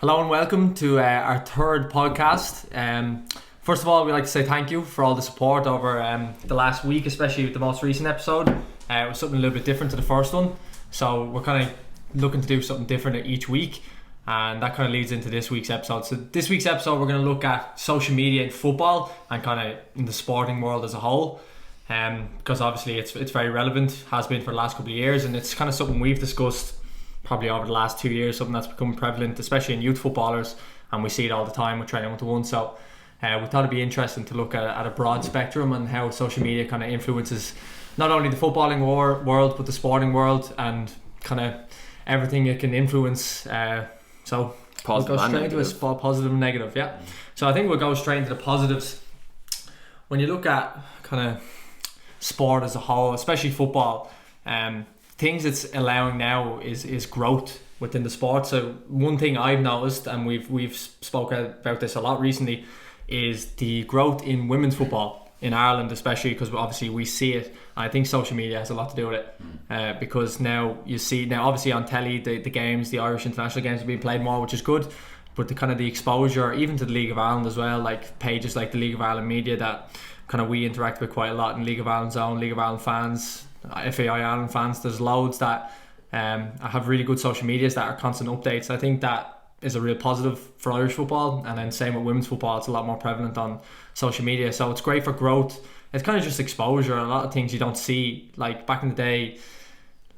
Hello and welcome to our third podcast. First of all, we'd like to say thank you for all the support over the last week, especially with the most recent episode. It was something a little bit different to the first one, so we're kind of looking to do something different each week, and that kind of leads into this week's episode. So this week's episode, we're going to look at social media in football and kind of in the sporting world as a whole, because obviously it's very relevant, has been for the last couple of years, and it's kind of something we've discussed probably over the last 2 years, something that's become prevalent, especially in youth footballers, and we see it all the time with training 1-to-1. So we thought it'd be interesting to look at a broad spectrum and how social media kind of influences not only the footballing world but the sporting world, and kind of everything it can influence. So positive we'll go straight and into it, positive and negative. Yeah. So I think we'll go straight into the positives. When you look at kind of sport as a whole, especially football, things it's allowing now is growth within the sport. So one thing I've noticed, and we've spoken about this a lot recently, is the growth in women's football in Ireland, especially because obviously we see it. And I think social media has a lot to do with it, because now you see, now obviously on telly the games, the Irish international games are being played more, which is good, but the kind of the exposure even to the League of Ireland as well, like pages like the League of Ireland Media that kind of we interact with quite a lot, in League of Ireland Zone, League of Ireland fans, FAI Ireland fans, there's loads that have really good social medias that are constant updates. I think that is a real positive for Irish football, and then same with women's football, it's a lot more prevalent on social media, so it's great for growth. It's kind of just exposure, a lot of things you don't see, like back in the day,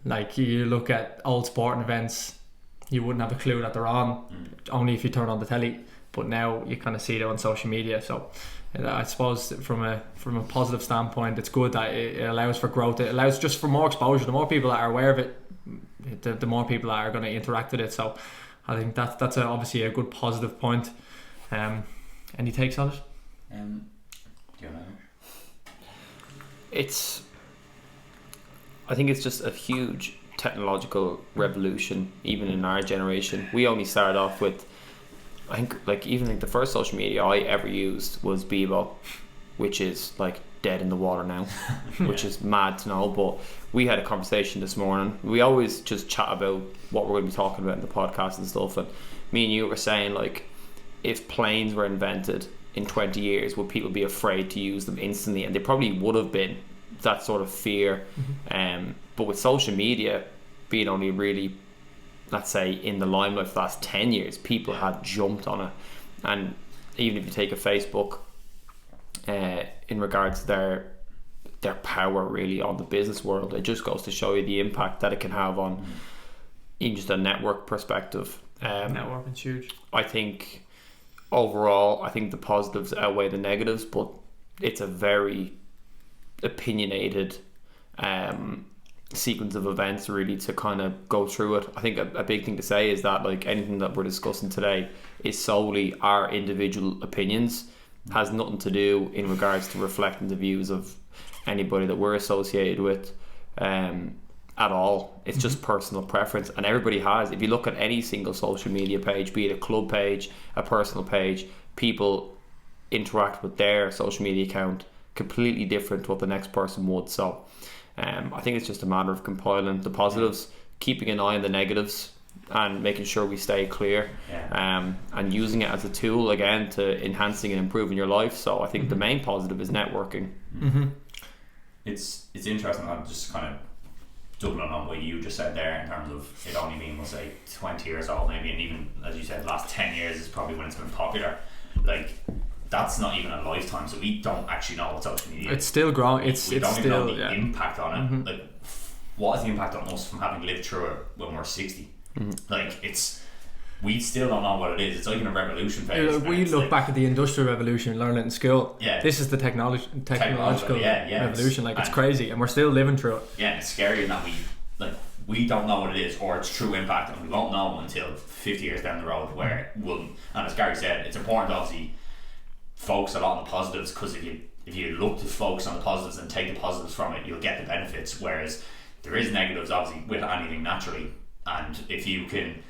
like you look at old sporting events, you wouldn't have a clue that they're on, only if you turn on the telly, but now you kind of see it on social media. So I suppose from a positive standpoint, it's good that it allows for growth. It allows just for more exposure. The more people that are aware of it, the more people that are going to interact with it. So I think that's obviously a good positive point. Any takes on it? Do you know? I think it's just a huge technological revolution, even in our generation. We only started off with, I think, like the first social media I ever used was Bebo, which is like dead in the water now, which is mad to know. But we had a conversation this morning. We always just chat about what we're going to be talking about in the podcast and stuff. And me and you were saying, like, if planes were invented in 20 years, would people be afraid to use them instantly? And they probably would have been, that sort of fear. But with social media being only really, let's say, in the limelight for the last 10 years, people had jumped on it. And even if you take a Facebook, in regards to their power really on the business world, it just goes to show you the impact that it can have on even just a network perspective. Networking's huge. I think overall, the positives outweigh the negatives, but it's a very opinionated sequence of events really to kind of go through it. I think a big thing to say is that, like, anything that we're discussing today is solely our individual opinions, has nothing to do in regards to reflecting the views of anybody that we're associated with at all. It's just personal preference, and everybody has, if you look at any single social media page, be it a club page, a personal page, people interact with their social media account completely different to what the next person would. So I think it's just a matter of compiling the positives, keeping an eye on the negatives, and making sure we stay clear, and using it as a tool again to enhancing and improving your life. So I think the main positive is networking. It's interesting. I'm just kind of doubling on what you just said there in terms of it only being, we'll say, 20 years old maybe, and even as you said, the last 10 years is probably when it's been popular. Like, that's not even a lifetime, so we don't actually know what social media is. It's still growing. We don't even know the impact on it. Like, what is the impact on us from having lived through it when we're 60? Like, we still don't know what it is. It's like in a revolution phase. We look back at the Industrial Revolution, learn it in school. Yeah. This is the technological revolution. Like, it's and crazy, and we're still living through it. Yeah, and it's scary in that we don't know what it is or its true impact, and we won't know until 50 years down the road where we'll. And as Gary said, it's important to obviously focus a lot on the positives, because if you look to focus on the positives and take the positives from it, you'll get the benefits. Whereas there is negatives, obviously, with anything naturally. And if you can,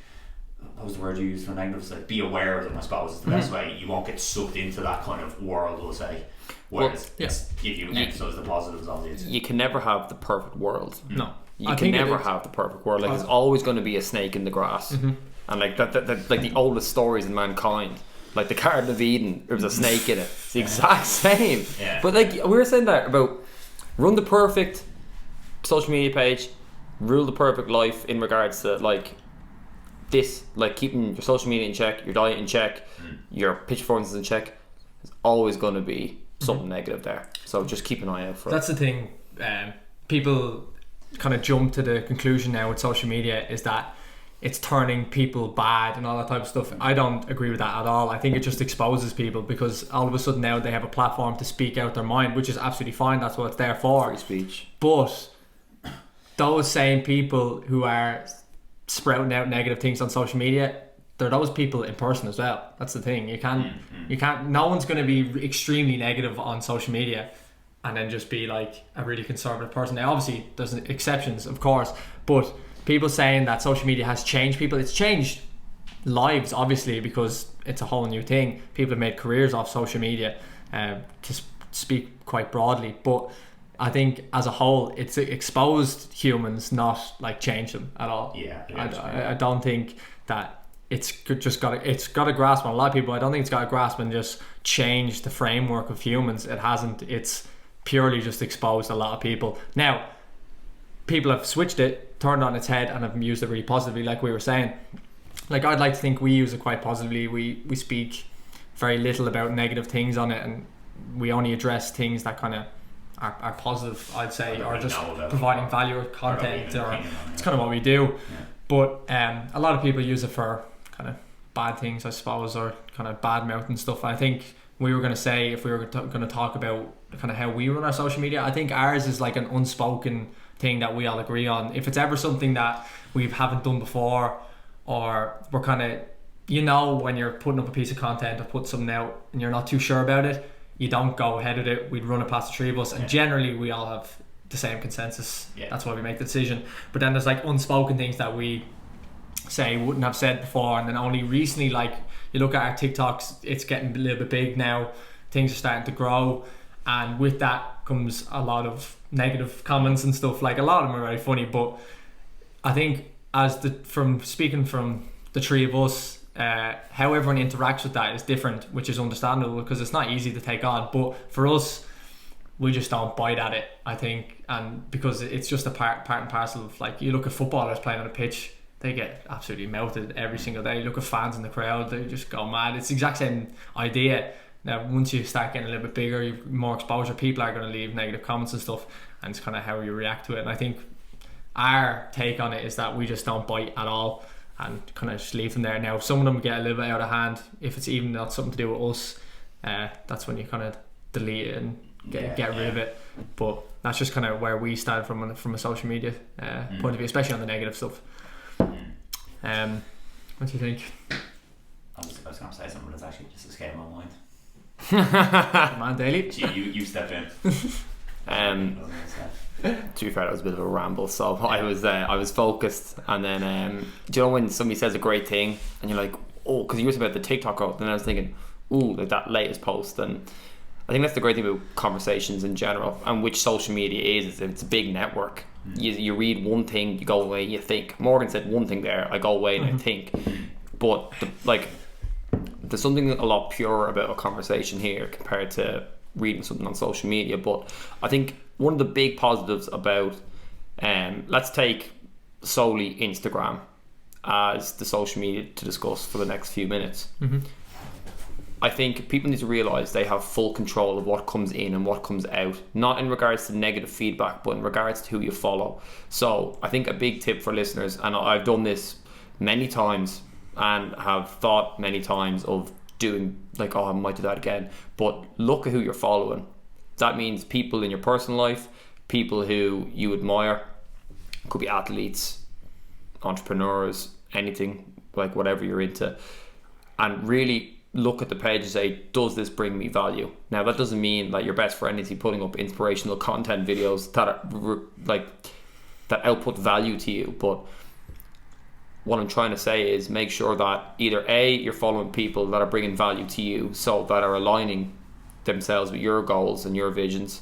what was the word you used for negatives? Like, be aware of them, I suppose, is the best way. You won't get sucked into that kind of world, we'll say. Whereas if you emphasize the positives, obviously. You can never have the perfect world. No. You can never have the perfect world. Like, there's always going to be a snake in the grass. and like that like the oldest stories in mankind. Like the Garden of Eden, there was a snake in it. It's the exact same. Yeah. But like we were saying that about run the perfect social media page, rule the perfect life in regards to like this, like keeping your social media in check, your diet in check, your pitch performances in check. There's always going to be something negative there. So just keep an eye out for That's the thing. People kind of jump to the conclusion now with social media is that it's turning people bad and all that type of stuff. I don't agree with that at all. I think it just exposes people because all of a sudden now they have a platform to speak out their mind, which is absolutely fine. That's what it's there for. free speech. But those same people who are sprouting out negative things on social media, they're those people in person as well. That's the thing. You can't. No one's going to be extremely negative on social media and then just be like a really conservative person. Now, obviously, there's exceptions, of course, but people saying that social media has changed people, it's changed lives, obviously, because it's a whole new thing. People have made careers off social media, to speak quite broadly. But I think as a whole, it's exposed humans, not like changed them at all. Yeah, I don't think that it's got a grasp on a lot of people. I don't think it's got a grasp and just changed the framework of humans. It hasn't. It's purely just exposed a lot of people. Now, people have switched it, turned on its head, and have used it really positively, like we were saying. Like, I'd like to think we use it quite positively. We speak very little about negative things on it, and we only address things that kind of are positive, I'd say, or just providing value or content, or it's kind of what we do. But a lot of people use it for kind of bad things, I suppose, or kind of bad mouthing stuff. I think we were going to say, if we were going to talk about kind of how we run our social media, I think ours is like an unspoken thing that we all agree on. If it's ever something that we haven't done before, or we're kind of, when you're putting up a piece of content or put something out and you're not too sure about it, you don't go ahead with it. We'd run it past the three of us, and generally we all have the same consensus. That's why we make the decision. But then there's like unspoken things that we say wouldn't have said before, and then only recently, like you look at our TikToks, it's getting a little bit big now, things are starting to grow, and with that comes a lot of negative comments and stuff. Like, a lot of them are very funny, but I think from speaking from the three of us, how everyone interacts with that is different, which is understandable because it's not easy to take on. But for us, we just don't bite at it, I think, and because it's just a part and parcel of, like, you look at footballers playing on a pitch, they get absolutely melted every single day. You look at fans in the crowd, they just go mad. It's the exact same idea. Now, once you start getting a little bit bigger, you've more exposure, people are going to leave negative comments and stuff, and it's kind of how you react to it. And I think our take on it is that we just don't bite at all and kind of just leave them there. Now, some of them get a little bit out of hand. If it's even not something to do with us, that's when you kind of delete it and get rid of it. But that's just kind of where we stand from a social media point of view, especially on the negative stuff. What do you think? I was going to say something, but it's actually just escaped my mind. Come on, Daly. Gee, you stepped in. To be fair, that was a bit of a ramble, so I was focused, and then do you know when somebody says a great thing and you're like, oh, because you were about the TikTok growth, and I was thinking, ooh, like that latest post. And I think that's the great thing about conversations in general, and which social media is it's a big network. You read one thing, you go away, you think. Morgan said one thing there, I go away and I think. But there's something a lot purer about a conversation here compared to reading something on social media. But I think one of the big positives about let's take solely Instagram as the social media to discuss for the next few minutes. I think people need to realise they have full control of what comes in and what comes out, not in regards to negative feedback, but in regards to who you follow. So I think a big tip for listeners, and I've done this many times and have thought many times of doing, like, oh, I might do that again, but look at who you're following. That means people in your personal life, people who you admire, could be athletes, entrepreneurs, anything, like whatever you're into, and really look at the page and say, does this bring me value? Now, that doesn't mean that your best friend is putting up inspirational content videos that are that output value to you, but what I'm trying to say is make sure that either A, you're following people that are bringing value to you, so that are aligning themselves with your goals and your visions.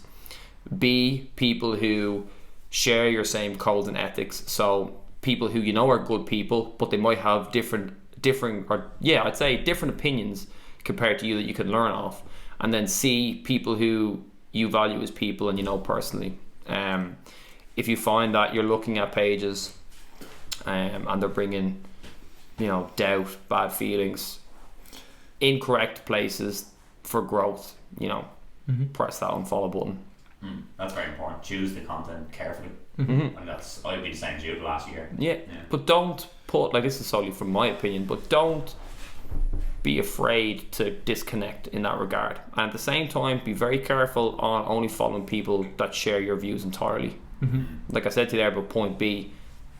B, people who share your same codes and ethics. So people who you know are good people, but they might have different I'd say different opinions compared to you that you can learn off. And then C, people who you value as people and you know personally. If you find that you're looking at pages and they're bringing, doubt, bad feelings, incorrect places for growth, press that unfollow button. That's very important. Choose the content carefully. Mm-hmm. And I've been saying to you last year. Yeah, but don't put, this is solely from my opinion, but don't be afraid to disconnect in that regard. And at the same time, be very careful on only following people that share your views entirely. Mm-hmm. Like I said to you there about point B,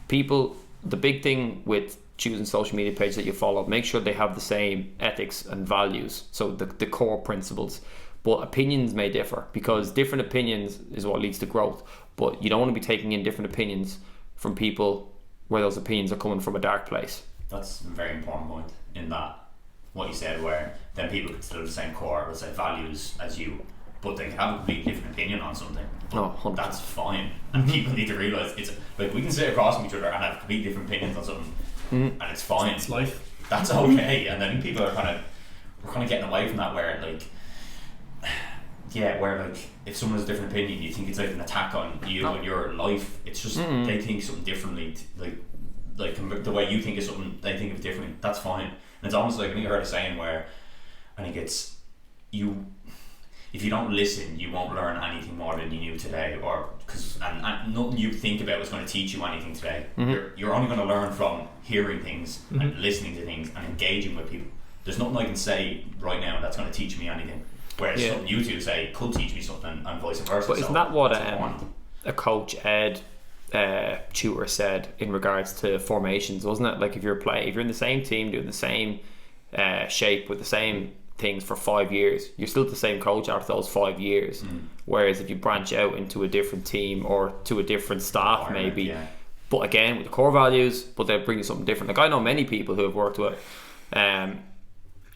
the big thing with choosing social media pages that you follow, make sure they have the same ethics and values, so the core principles. But opinions may differ, because different opinions is what leads to growth. But you don't want to be taking in different opinions from people where those opinions are coming from a dark place. That's a very important point in that, what you said, where then people could still have the same core, let's say, values as you, but they have a completely different opinion on something. Oh, 100%. That's fine. And people need to realise it's like we can sit across from each other and have completely different opinions on something, and it's fine. It's life. That's okay. And then people are we're kind of getting away from that, where where if someone has a different opinion, you think it's like an attack on you and your life. It's just they think something differently, like the way you think is something, they think of differently. That's fine. And it's almost like, I think I heard a saying where I think it's if you don't listen, you won't learn anything more than you knew today, or and nothing you think about is going to teach you anything today. You're only going to learn from hearing things and listening to things and engaging with people. There's nothing I can say right now that's going to teach me anything, whereas something you two say could teach me something, and vice versa. But isn't that what a coach tutor said in regards to formations, wasn't it? Like if you're in the same team doing the same shape with the same things for 5 years, you're still the same coach after those 5 years. Whereas if you branch out into a different team or to a different staff maybe, but again with the core values, but they'll bring you something different. Like I know many people who have worked with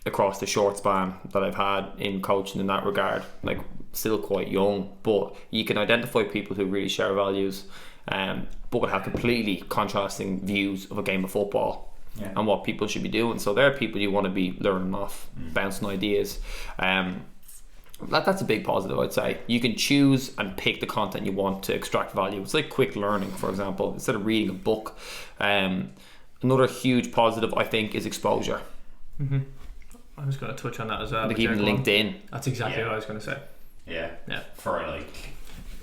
across the short span that I've had in coaching in that regard, like still quite young, but you can identify people who really share values, but would have completely contrasting views of a game of football and what people should be doing. So there are people you want to be learning off, bouncing ideas. That's a big positive, I'd say. You can choose and pick the content you want to extract value. It's like quick learning, for example, instead of reading a book. Another huge positive, I think, is exposure. I was going to touch on that as well. Like even LinkedIn. That's exactly what I was going to say. Yeah. For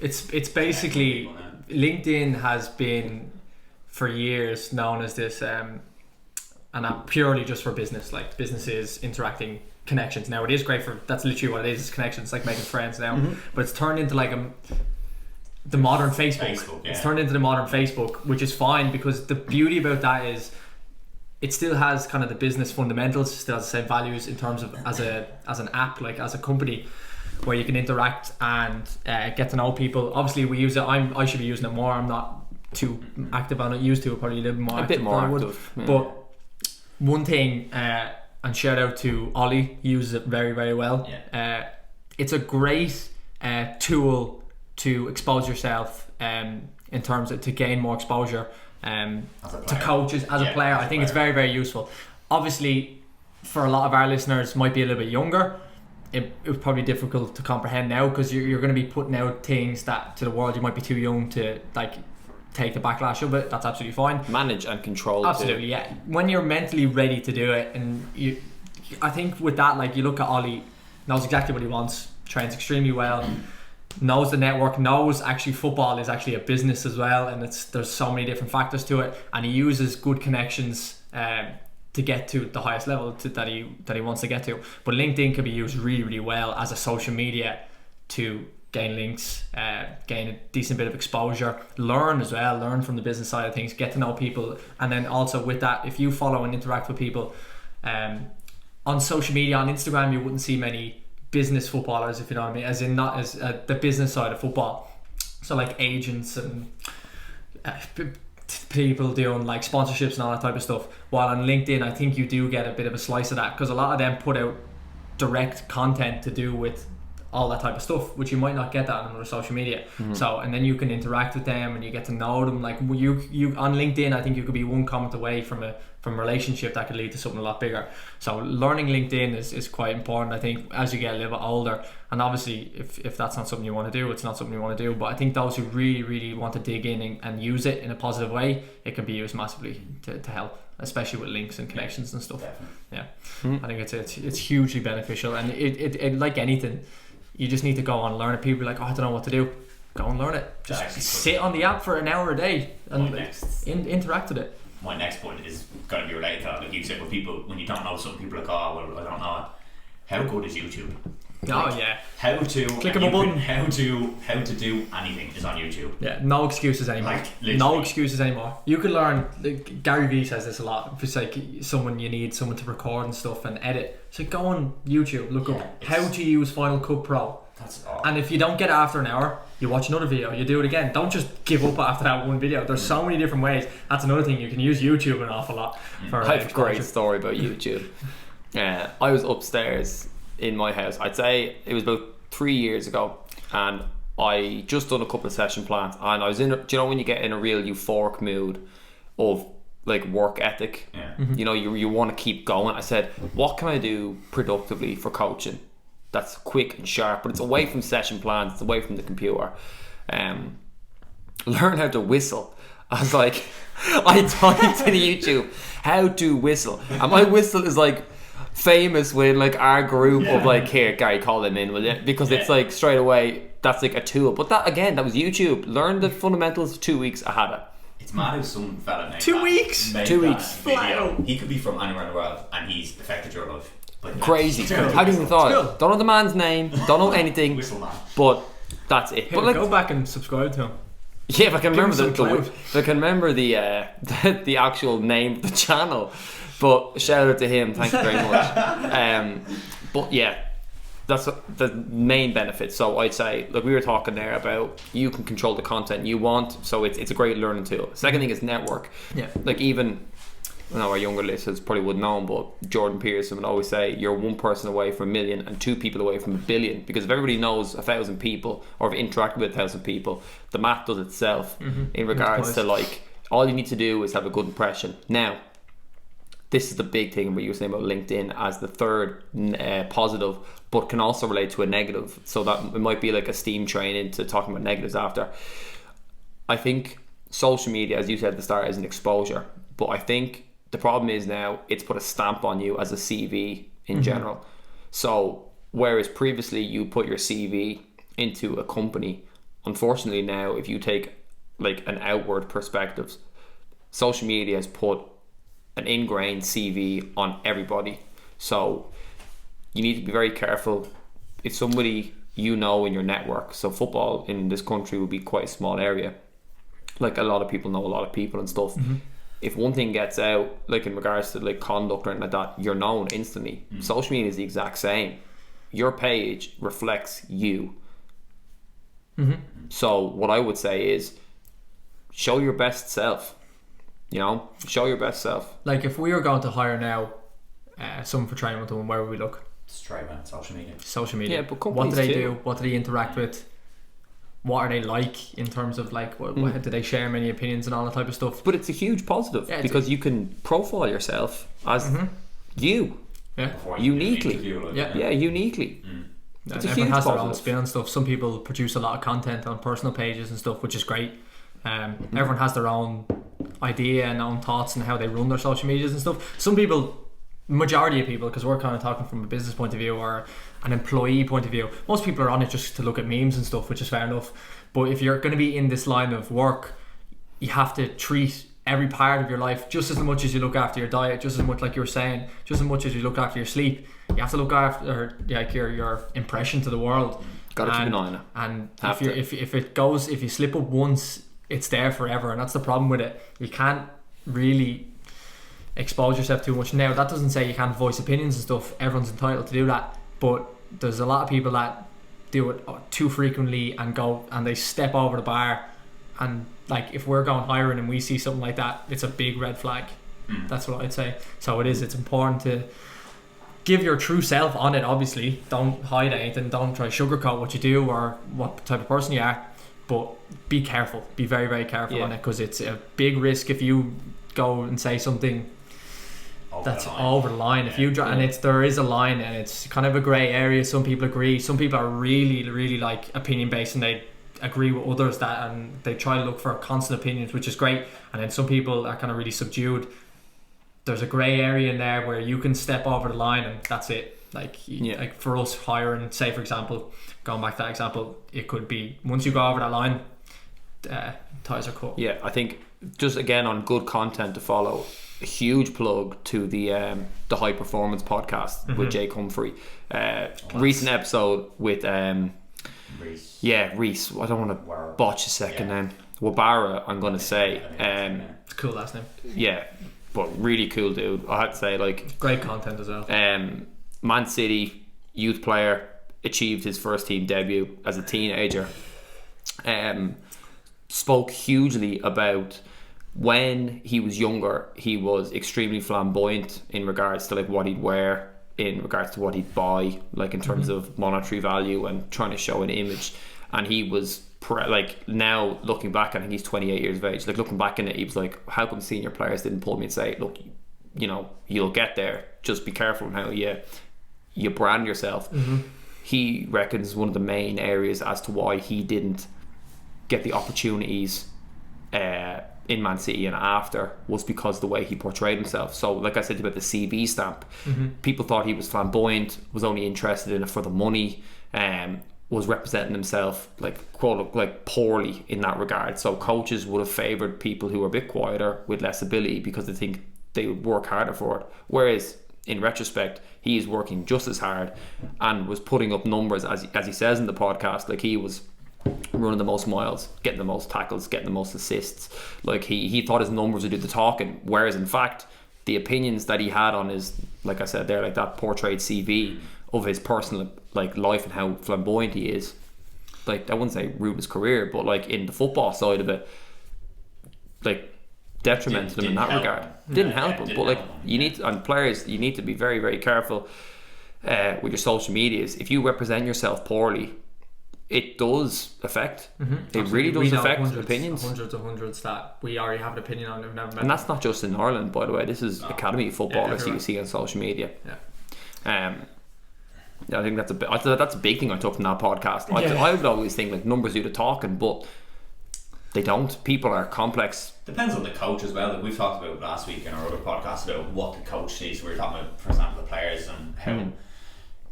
it's basically, LinkedIn has been for years known as this an app purely just for business, like businesses interacting, connections. Now it is great for, that's literally what it is connections, like making friends now, but it's turned into like the modern Facebook. It's turned into the modern Facebook, which is fine, because the beauty about that is it still has kind of the business fundamentals, still has the same values in terms of as an app, like as a company where you can interact and get to know people. Obviously we use it, I should be using it more. I'm not too active on it, used to, probably a little more a active, bit more active, but one thing, and shout out to Ollie, he uses it very, very well. It's a great tool to expose yourself, in terms of to gain more exposure to coaches as a player. I think it's very, very useful. Obviously, for a lot of our listeners, might be a little bit younger. It was probably difficult to comprehend now, because you're going to be putting out things that to the world you might be too young to like take the backlash of it. That's absolutely fine. Manage and control. Absolutely, yeah. When you're mentally ready to do it, and I think with that, like you look at Ollie, knows exactly what he wants, trains extremely well, knows the network, knows actually football is actually a business as well, and there's so many different factors to it, and he uses good connections to get to the highest level that he wants to get to. But LinkedIn can be used really, really well as a social media to gain links, gain a decent bit of exposure, learn as well, learn from the business side of things, get to know people. And then also with that, if you follow and interact with people on social media, on Instagram, you wouldn't see many business footballers, if you know what I mean, as in not as the business side of football. So like agents and people doing like sponsorships and all that type of stuff. While on LinkedIn, I think you do get a bit of a slice of that, because a lot of them put out direct content to do with all that type of stuff, which you might not get that on another social media. So, and then you can interact with them and you get to know them. Like you on LinkedIn, I think you could be one comment away from a relationship that could lead to something a lot bigger. So learning LinkedIn is quite important, I think, as you get a little bit older. And obviously if that's not something you want to do, it's not something you want to do. But I think those who really, really want to dig in and use it in a positive way, it can be used massively to help, especially with links and connections and stuff. Definitely. Yeah. I think it's hugely beneficial, and it like anything, you just need to go on and learn it. People are like, oh, I don't know what to do. Go and learn it. Just sit on the app for an hour a day and interact with it. My next point is going to be related to that. Like you said, with people, when you don't know something, people are like, oh, well, I don't know. How good is YouTube? Oh yeah. How to click on a button. How to do anything is on YouTube. Yeah, no excuses anymore. Like, no excuses anymore. You can learn. Like, Gary Vee says this a lot. If it's like you need someone to record and stuff and edit, so go on YouTube, look up how to use Final Cut Pro. And if you don't get it after an hour, you watch another video, you do it again. Don't just give up after that one video. There's so many different ways. That's another thing. You can use YouTube an awful lot. I have a great story about YouTube. I was upstairs in my house. I'd say it was about 3 years ago, and I just done a couple of session plans, and I was in. Do you know when you get in a real euphoric mood of like work ethic? Yeah. You know, you want to keep going. I said, what can I do productively for coaching that's quick and sharp, but it's away from session plans, it's away from the computer? Learn how to whistle. I was like, I typed in YouTube how to whistle, and my whistle is like famous with like our group of like, here Gary, call him in with it, because it's like straight away that's like a tool. But that again, that was YouTube. Learn the fundamentals. 2 weeks I had it. It's mad how some fella made 2 weeks. 2 weeks. Video. He could be from anywhere in the world, and he's affected your life. Like, crazy. Haven't even thought. Don't know the man's name. Don't know anything. Whistle man. But that's it. Here, but like, go back and subscribe to him. Yeah, if I can remember if I can remember the actual name of the channel. But shout out to him. Thank you very much. But yeah, that's the main benefit. So I'd say, like we were talking there about, you can control the content you want. So it's a great learning tool. Second thing is network. Yeah. Like even, I know our younger listeners probably would know him, but Jordan Peterson would always say you're one person away from a million and 2 people away from a billion. Because if everybody knows 1,000 people or have interacted with 1,000 people, the math does itself in regards to like, all you need to do is have a good impression. Now, this is the big thing what you were saying about LinkedIn as the third positive, but can also relate to a negative. So that it might be like a steam train into talking about negatives after. I think social media, as you said at the start, is an exposure. But I think the problem is now it's put a stamp on you as a CV in general. So whereas previously you put your CV into a company, unfortunately now if you take like an outward perspective, social media has put an ingrained CV on everybody. So you need to be very careful. If somebody you know in your network, so football in this country would be quite a small area, like a lot of people know a lot of people and stuff. If one thing gets out, like in regards to like conduct or anything like that, you're known instantly. Social media is the exact same. Your page reflects you. So what I would say is show your best self. You know, show your best self. Like if we were going to hire now someone for training with them, where would we look? Straight on social media. Social media. Yeah, but what do they do? What do they interact with? What are they like in terms of like what do they share many opinions and all that type of stuff? But it's a huge positive because you can profile yourself as you. Yeah. Uniquely. Uniquely. It's a huge has positive. Their own spin on stuff. Some people produce a lot of content on personal pages and stuff, which is great. Everyone has their own idea and own thoughts and how they run their social medias and stuff. Some people, majority of people, because we're kind of talking from a business point of view or an employee point of view, most people are on it just to look at memes and stuff, which is fair enough. But if you're going to be in this line of work, you have to treat every part of your life just as much as you look after your diet, just as much, like you were saying, just as much as you look after your sleep. You have to look after like your impression to the world. Got to keep an eye on it. And if you slip up once, it's there forever, and that's the problem with it. You can't really expose yourself too much. Now that doesn't say you can't voice opinions and stuff. Everyone's entitled to do that, but there's a lot of people that do it too frequently and they step over the bar. And like if we're going hiring and we see something like that, it's a big red flag. That's what I'd say. So it's important give your true self on it. Obviously, don't hide anything. Don't try to sugarcoat what you do or what type of person you are. But be careful. Be very, very careful on it, because it's a big risk if you go and say something that's over the line. If you and there is a line, and it's kind of a grey area. Some people agree. Some people are really, really like opinion based, and they agree with others and they try to look for constant opinions, which is great. And then some people are kind of really subdued. There's a grey area in there where you can step over the line, and that's it. Like for us hiring, say for example, going back to that example, it could be once you go over that line, ties are cut. Yeah, I think just again on good content to follow, a huge plug to the High Performance podcast with Jake Humphrey. Recent episode with Reese. Yeah, Reese. I don't want to botch a second name. Wabara, I'm going to say. It's a cool last name. Yeah, but really cool dude. I had to say, like, great content as well. Man City youth player, achieved his first team debut as a teenager. Spoke hugely about when he was younger, he was extremely flamboyant in regards to like what he'd wear, in regards to what he'd buy, like in terms of monetary value and trying to show an image. And he was like, now looking back, I think he's 28 years of age, like looking back in it, he was like, how come senior players didn't pull me and say, look, you know, you'll get there, just be careful in how you brand yourself. He reckons one of the main areas as to why he didn't get the opportunities in Man City and after was because of the way he portrayed himself. So like I said about the CV stamp, people thought he was flamboyant, was only interested in it for the money, was representing himself like quote like poorly in that regard. So coaches would have favoured people who were a bit quieter with less ability because they think they would work harder for it, whereas in retrospect he is working just as hard and was putting up numbers, as he says in the podcast, like he was running the most miles, getting the most tackles, getting the most assists. Like he thought his numbers would do the talking, whereas in fact the opinions that he had on his, like I said there, like that portrayed CV of his personal like life and how flamboyant he is, like I wouldn't say ruined his career, but like in the football side of it, like detrimented him in that regard. Didn't help him. But like you need to, and players, you need to be very, very careful with your social medias. If you represent yourself poorly, it does affect. It really does affect opinions. Hundreds that we already have an opinion on. We've never met. And that's not just in Ireland, by the way. This is academy footballers you see on social media. I think that's a big thing I took from that podcast. I would always think like numbers do the talking, but they don't. People are complex. Depends on the coach as well. Like we've talked about last week in our other podcast about what the coach sees. We were talking about, for example, the players and how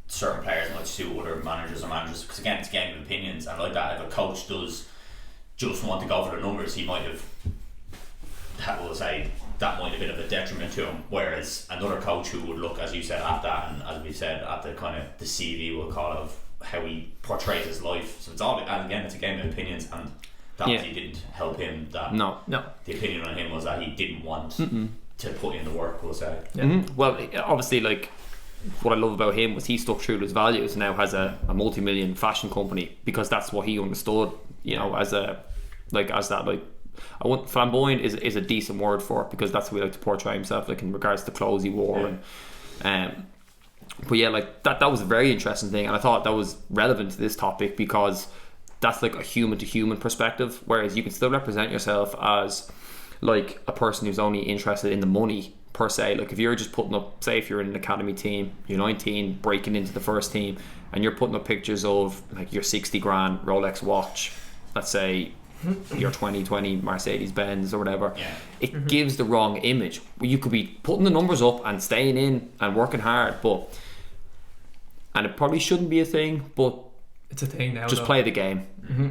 certain players might suit other managers or managers, because again, it's a game of opinions. And like that, if a coach does just want to go for the numbers, he might have, that will say, that might have been of a detriment to him. Whereas another coach who would look, as you said, at that, and as we said, at the kind of the CV, we'll call it, of how he portrays his life. So it's all, and again, it's a game of opinions, and that obviously didn't help him. That no. The opinion on him was that he didn't want to put in the work, we'll say. Well, obviously, like what I love about him was he stuck true to his values. Now has a multi-million fashion company because that's what he understood. You know, as that like. I want flamboyant is a decent word for it, because that's how we like to portray himself, like in regards to clothes he wore. And but yeah, like that was a very interesting thing, and I thought that was relevant to this topic because that's like a human to human perspective, whereas you can still represent yourself as like a person who's only interested in the money per se. Like if you're just putting up, say if you're in an academy team, you're 19 breaking into the first team, and you're putting up pictures of like your 60 grand Rolex watch, let's say your 2020 Mercedes Benz or whatever, it gives the wrong image. You could be putting the numbers up and staying in and working hard, and it probably shouldn't be a thing, but it's a thing now. Just play the game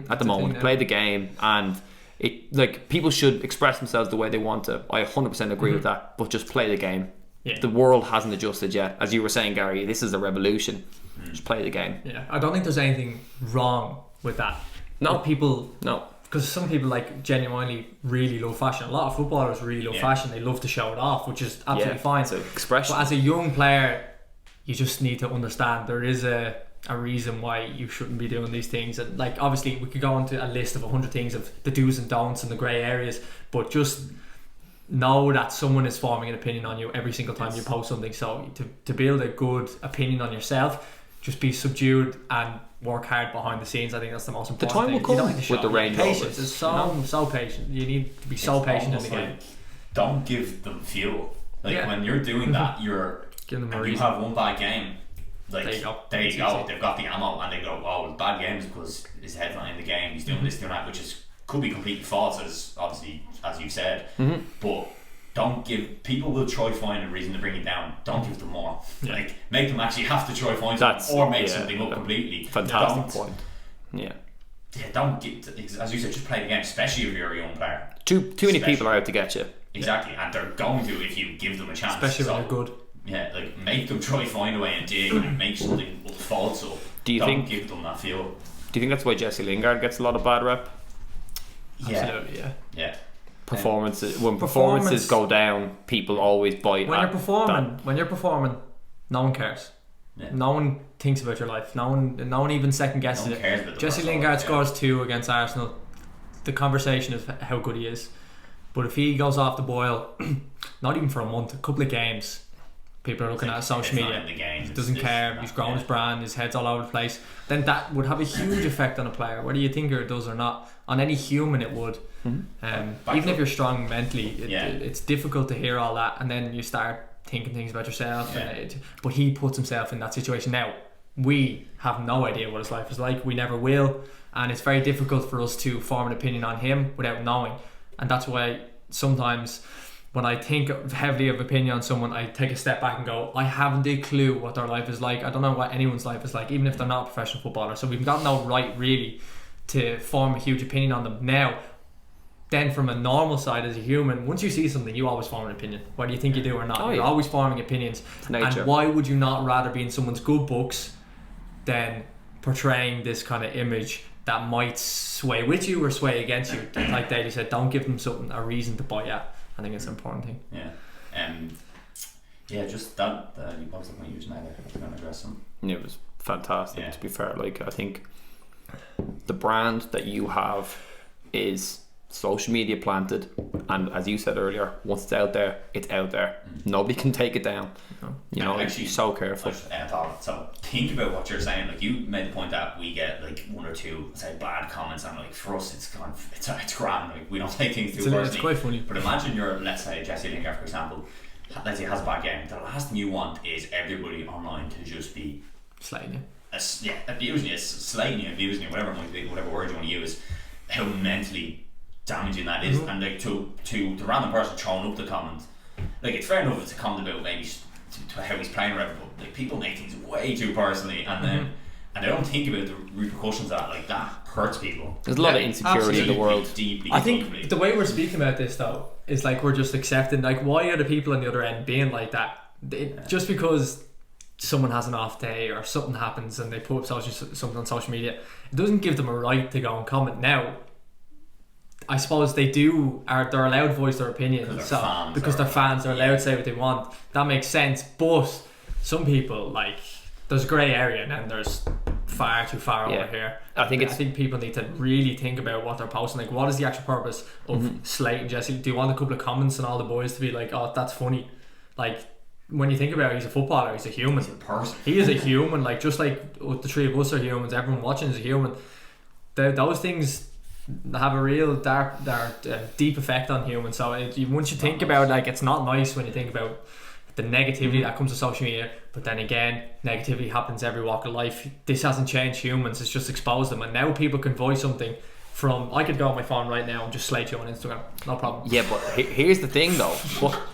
at the moment. Play the game, and it like people should express themselves the way they want to. I 100% agree with that, but just play the game. The world hasn't adjusted yet, as you were saying, Gary. This is a revolution. Just play the game. I don't think there's anything wrong with that. No, people because some people like genuinely really love fashion. A lot of footballers really love fashion. They love to show it off, which is absolutely fine. It's an expression. But as a young player, you just need to understand there is a reason why you shouldn't be doing these things. And like obviously we could go into a list of 100 things of the do's and don'ts and the grey areas, but just know that someone is forming an opinion on you every single time you post something. So to build a good opinion on yourself, just be subdued and work hard behind the scenes. I think that's the most important The time thing. will come with with the Range patience. Rovers. It's so patient. You need to be so patient in the game. Don't give them fuel. Like Yeah. when you're doing that, you're Give them a and you reason. have one bad game. Like There you go. there you It's go. easy. They've got the ammo, and they go, "Oh, it's bad games because his head's not in the game. He's doing this, doing that," which is could be completely false, as you said. But don't give people will try find a reason to bring it down. Don't give them more. Yeah. Like make them actually have to try find That's- something or make yeah, something up completely. Fantastic Don't- point. Yeah. Yeah, don't get as you said. Just play the game, especially if you're a young player. Too many Especially- people are out to get you. Exactly, and they're going to if you give them a chance. Especially when So, they're good. Yeah, like make them try find a way and dig and make something false up. Do you Don't think- give them that feel? Do you think that's why Jesse Lingard gets a lot of bad rep? Yeah, Absolutely, yeah. yeah. Performances when Performance- performances go down, people always bite. When at you're performing, that. no one cares. Yeah. No one thinks about your life. No one even second guesses No one it. cares about the Jesse personal Lingard life, yeah. scores 2 against Arsenal. The conversation is how good he is. But if he goes off the boil, not even for a month, a couple of games, people are looking at social It's not media. in the game. He doesn't care. He's grown his brand. His head's all over the place. Then that would have a huge effect on a player, whether you think it does or not. On any human, it would. Even if you're strong mentally, it's difficult to hear all that, and then you start thinking things about yourself. Yeah. But he puts himself in that situation. Now we have no idea what his life is like. We never will, and it's very difficult for us to form an opinion on him without knowing. And that's why sometimes when I think heavily of opinion on someone, I take a step back and go, I haven't a clue what their life is like. I don't know what anyone's life is like, even if they're not a professional footballer. So we've got no right really to form a huge opinion on them. Now, then from a normal side as a human, once you see something, you always form an opinion, whether you think you do or not. Oh, You're yeah. always forming opinions. Nature. And why would you not rather be in someone's good books than portraying this kind of image that might sway with you or sway against you? Like Daly said, don't give them something, a reason to buy at. I think it's an important thing. Yeah, just that. What was the point you just made there? I was going to address them. Yeah, it was fantastic. Yeah. To be fair, like I think the brand that you have is social media planted, and as you said earlier, once it's out there, it's out there. Nobody can take it down. No. You know, Actually, be so careful. So think about what you're saying. Like you made the point that we get like one or two say bad comments, and like for us it's gone, it's grand. Like we don't take things too personally. It's quite funny. But imagine you're, let's say Jesse Lingard for example, let's say has a bad game. The last thing you want is everybody online to just be Slightly. abusing you, slating you, abusing you, whatever it might be, whatever word you want to use. How mentally damaging that is, and like to the random person throwing up the comment, like it's fair enough if it's a comment about maybe to how he's playing or whatever, but like people make things way too personally, and then and they don't think about the repercussions of that. Like that hurts people. There's a lot of Yeah, insecurity in the world. Deeply. I think the way we're speaking about this though is like we're just accepting, like, why are the people on the other end being like that? Just because someone has an off day or something happens and they put up something on social media, it doesn't give them a right to go and comment. Now I suppose they're allowed to voice their opinion because they're fans, they're allowed to say what they want. That makes sense. But some people, like, there's grey area and then there's far too far over here. I think people need to really think about what they're posting. Like, what is the actual purpose of slating Jesse? Do you want a couple of comments and all the boys to be like, oh, that's funny? Like, when you think about it, he's a footballer, he's a human. He's a person. He is a human, like, just like the three of us are humans, everyone watching is a human. Those things have a real dark deep effect on humans. So once you think about it, like, it's not nice when you think about the negativity that comes to social media, but then again, negativity happens every walk of life. This hasn't changed humans, it's just exposed them, and now people can voice something from, I could go on my phone right now and just slate you on Instagram, no problem. Yeah, but here's the thing though,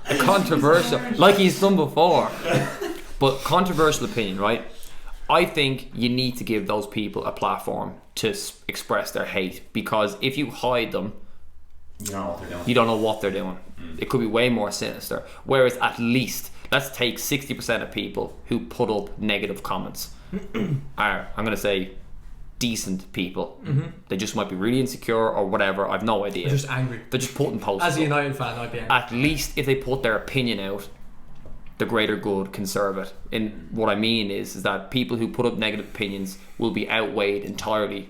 a controversial, like he's done before, but controversial opinion, right? I think you need to give those people a platform to express their hate, because if you hide them, You don't know what they're doing. you don't know what they're doing. It could be way more sinister. Whereas at least, let's take 60% of people who put up negative comments are, I'm going to say, decent people. They just might be really insecure or whatever, I've no idea. They're just angry. They're just putting posts As a up. United fan, I'd be angry. At least if they put their opinion out, the greater good can serve it. And what I mean is that people who put up negative opinions will be outweighed entirely.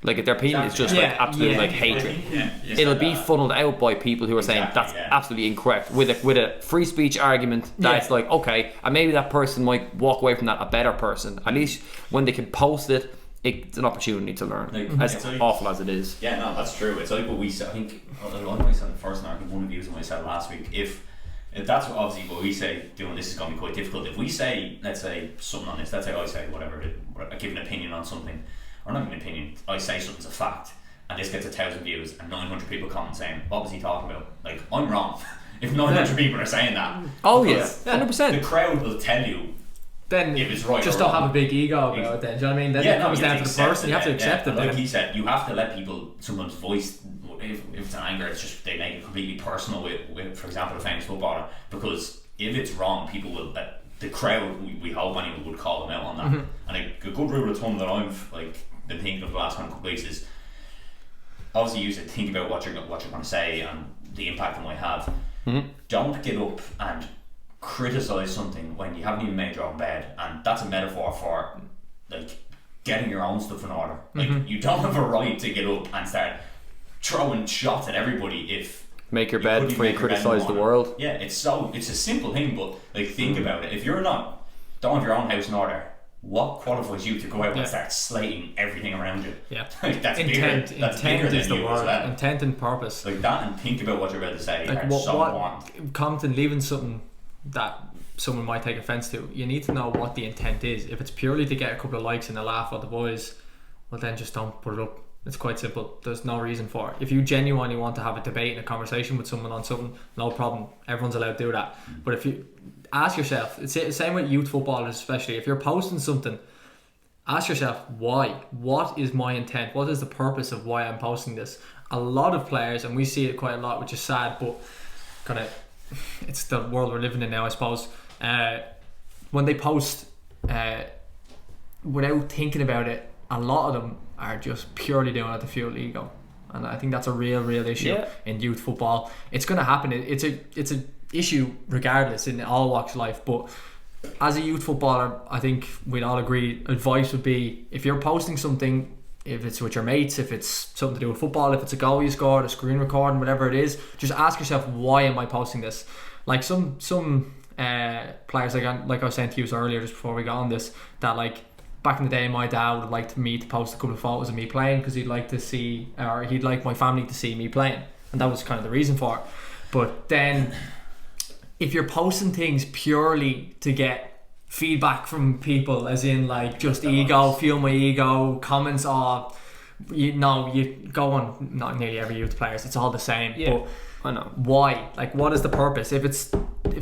Like if their opinion is just like absolute like hatred, it'll be funneled out by people who are saying that's absolutely incorrect with a free speech argument that's like okay, and maybe that person might walk away from that a better person. At least when they can post it, it's an opportunity to learn. Like, as awful as it is. Yeah, no, that's true. It's like what we said. I think I said the first night. I think one of you what I said last week. If that's obviously what we say, doing this is going to be quite difficult. If we say, let's say something on this, let's say I say whatever, I give an opinion on something, or not an opinion, I say something's a fact, and this gets 1,000 views, and 900 people comment saying, what was he talking about? Like, I'm wrong. If 900 people are saying that. Oh yeah, 100%. The crowd will tell you then if it's right just or don't wrong. have a big ego about it then, do you know what I mean? Then it comes down to the person, you have to accept it. Like he said, you have to let people sometimes voice, if it's an anger, it's just they make it completely personal with for example, a famous footballer, because if it's wrong, people will, the crowd, we hope anyone would call them out on that. And a good rule of thumb that I've like been thinking of the last couple of weeks is obviously you should think about what you're going to say and the impact it might have. Don't get up and criticise something when you haven't even made your own bed, and that's a metaphor for like getting your own stuff in order. Like you don't have a right to get up and start throwing shots at everybody if make your bed before you criticise the world. Yeah, it's a simple thing, but like think about it. If you're don't have your own house in order, what qualifies you to go out and start slating everything around you? Yeah, like, that's intent. Bigger, that's intent bigger is than the you word. as well. Intent and purpose. Like that, and think about what you're about to say. Like Are so important. Commenting, leaving something that someone might take offence to, you need to know what the intent is. If it's purely to get a couple of likes and a laugh at the boys, well then just don't put it up. It's quite simple. There's no reason for it. If you genuinely want to have a debate and a conversation with someone on something, no problem. Everyone's allowed to do that. But if you ask yourself, it's the same with youth footballers especially, if you're posting something, ask yourself why. What is my intent? What is the purpose of why I'm posting this? A lot of players, and we see it quite a lot, which is sad, but kind of it's the world we're living in now, I suppose. When they post without thinking about it, a lot of them are just purely doing it to fuel ego, and I think that's a real issue in youth football. It's going to happen. It's a issue regardless in all walks of life, but as a youth footballer, I think we'd all agree advice would be, if you're posting something, if it's with your mates, if it's something to do with football, if it's a goal you scored, a screen recording, whatever it is, just ask yourself, why am I posting this? Like some players, like I was saying to you earlier just before we got on this, that like back in the day my dad would like me to post a couple of photos of me playing because he'd like my family to see me playing, and that was kind of the reason for it. But then if you're posting things purely to get feedback from people, as in like just ego, fuel my ego, comments, you go on, not nearly every youth players, it's all the same. But I know. Why? Like, what is the purpose? If it's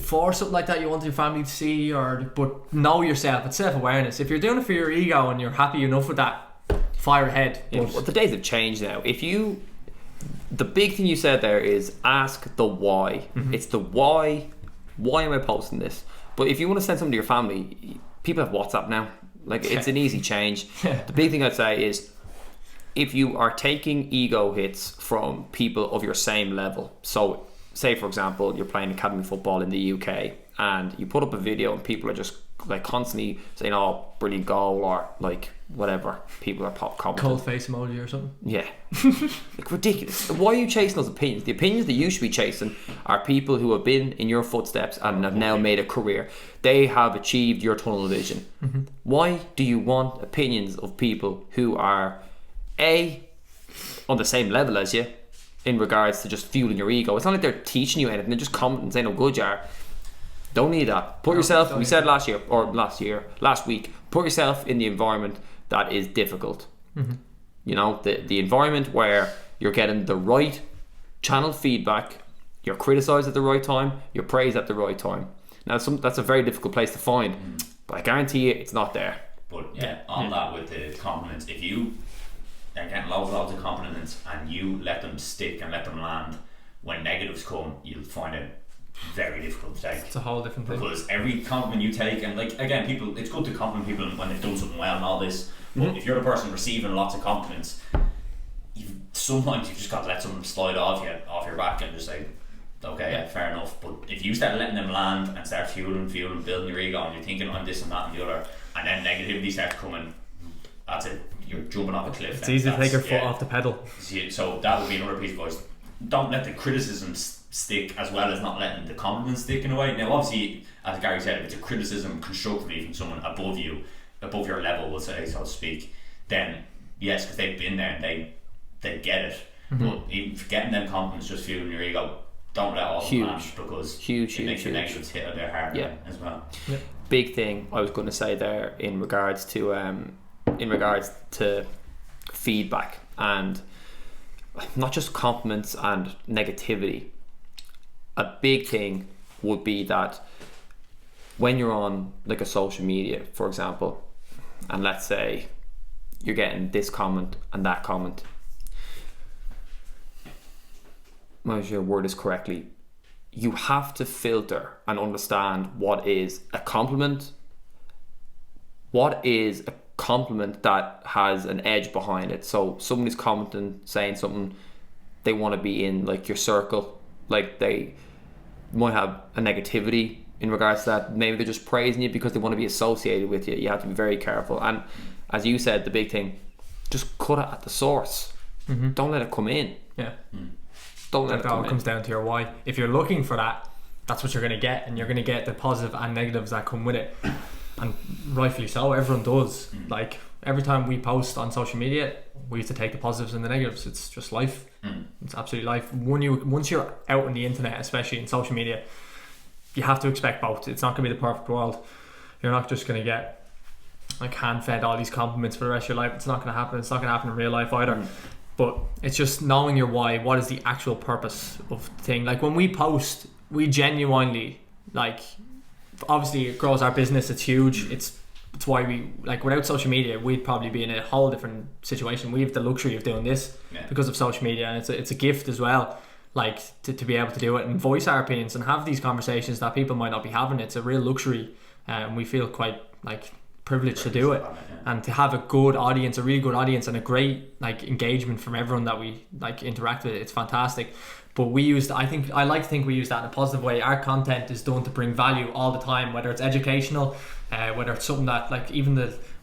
for something like that you want your family to see, but know yourself, it's self-awareness. If you're doing it for your ego and you're happy enough with that, fire ahead. Well, the days have changed now. The big thing you said there is ask the why. It's the why. Why am I posting this? But if you want to send something to your family, people have WhatsApp now. Like, it's an easy change. The big thing I'd say is, if you are taking ego hits from people of your same level, so say for example you're playing academy football in the UK and you put up a video and people are just like constantly saying, oh, brilliant goal, or like whatever, people are commenting, cold face emoji or something. Like ridiculous. Why are you chasing those opinions? The opinions that you should be chasing are people who have been in your footsteps and have now made a career. They have achieved your tunnel vision. Why do you want opinions of people who are on the same level as you in regards to just fueling your ego? It's not like they're teaching you anything, they're just commenting and saying how good you are. Don't need that. Put yourself, we said last week, put yourself in the environment that is difficult. You know, the environment where you're getting the right channel feedback, you're criticised at the right time, you're praised at the right time. Now that's a very difficult place to find, but I guarantee you it's not there. But on that with the compliments, if you are getting loads of compliments and you let them stick and let them land, when negatives come, you'll find it very difficult to take. It's a whole different thing. Because every compliment you take, and like again, people, it's good to compliment people when they've done something well and all this, but if you're the person receiving lots of compliments, sometimes you've just got to let someone slide off your back and just say, okay, fair enough. But if you start letting them land and start fueling, building your ego, and you're thinking I'm this and that and the other, and then negativity starts coming, that's it. you're jumping off a cliff. It's easy to take your foot off the pedal. So that would be another piece of advice. Don't let the criticism stick as well as not letting the compliments stick in a way. Now obviously, as Gary said, if it's a criticism constructively from someone above you, above your level, we'll say, so to speak, then yes, because they've been there and they get it. But even getting them compliments just fueling your ego, don't let all the match, because it makes the negatives hit a bit harder as well. Yeah. Big thing I was going to say there in regards to feedback, and not just compliments and negativity. A big thing would be that when you're on like a social media, for example, and let's say you're getting this comment and that comment, make sure your word is correctly, you have to filter and understand what is a compliment, what is a compliment that has an edge behind it. So somebody's commenting, saying something, they want to be in like your circle, like they might have a negativity in regards to that. Maybe they're just praising you because they want to be associated with you. You have to be very careful. And as you said, the big thing, just cut it at the source. Don't let it come in. Don't let it come in. It comes down to your why. If you're looking for that, that's what you're going to get, and you're going to get the positive and negatives that come with it. And rightfully so, everyone does. Like every time we post on social media, we used to take the positives and the negatives. It's just life. It's absolutely life. Once you're out on the internet, especially in social media, you have to expect both. It's not going to be the perfect world. You're not just going to get like hand-fed all these compliments for the rest of your life. It's not going to happen. It's not going to happen in real life either. But it's just knowing your why. What is the actual purpose of the thing? Like when we post, we genuinely, like, obviously it grows our business. It's huge. It's why we, like, without social media, we'd probably be in a whole different situation. We have the luxury of doing this because of social media, and it's a gift as well. Like to be able to do it and voice our opinions and have these conversations that people might not be having. It's a real luxury, and we feel quite like privileged to do it, and to have a good audience, a really good audience, and a great like engagement from everyone that we like interact with. It's fantastic. But I like to think we use that in a positive way. Our content is done to bring value all the time, whether it's educational, whether it's something that, like, even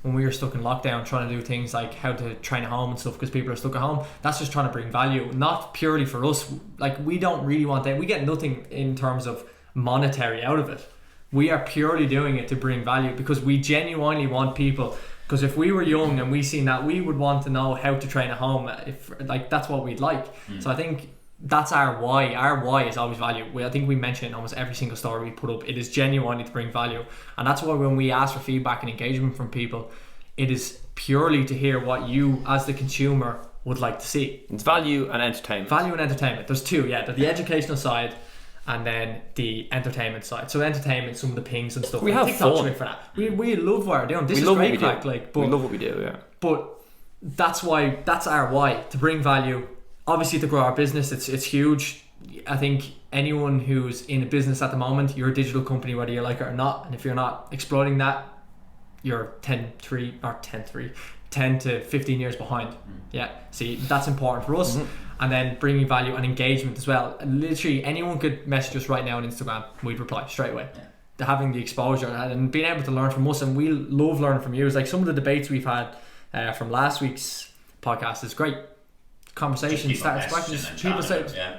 when we were stuck in lockdown trying to do things like how to train at home and stuff because people are stuck at home, that's just trying to bring value, not purely for us. Like, we don't really want that. We get nothing in terms of monetary out of it. We are purely doing it to bring value because we genuinely want people, because if we were young and we seen that, we would want to know how to train at home. If like that's what we'd like. So I think that's our why. Our why is always value. I think we mention it in almost every single story we put up. It is genuinely to bring value, and that's why when we ask for feedback and engagement from people, it is purely to hear what you as the consumer would like to see. It's value and entertainment. Value and entertainment. There's two, There's the educational side and then the entertainment side. So entertainment, some of the pings and stuff. We have TikTok's fun. great for that. We love what we're doing. This is great crack. Like, but we love what we do, yeah. But that's our why, to bring value. Obviously to grow our business, it's huge. I think anyone who's in a business at the moment, you're a digital company whether you like it or not, and if you're not exploiting that, you're 10 to 15 years behind. See, that's important for us. And then bringing value and engagement as well. Literally anyone could message us right now on Instagram, we'd reply straight away. Having the exposure and being able to learn from us, and we love learning from you. It's like some of the debates we've had from last week's podcast is great. Conversation starts people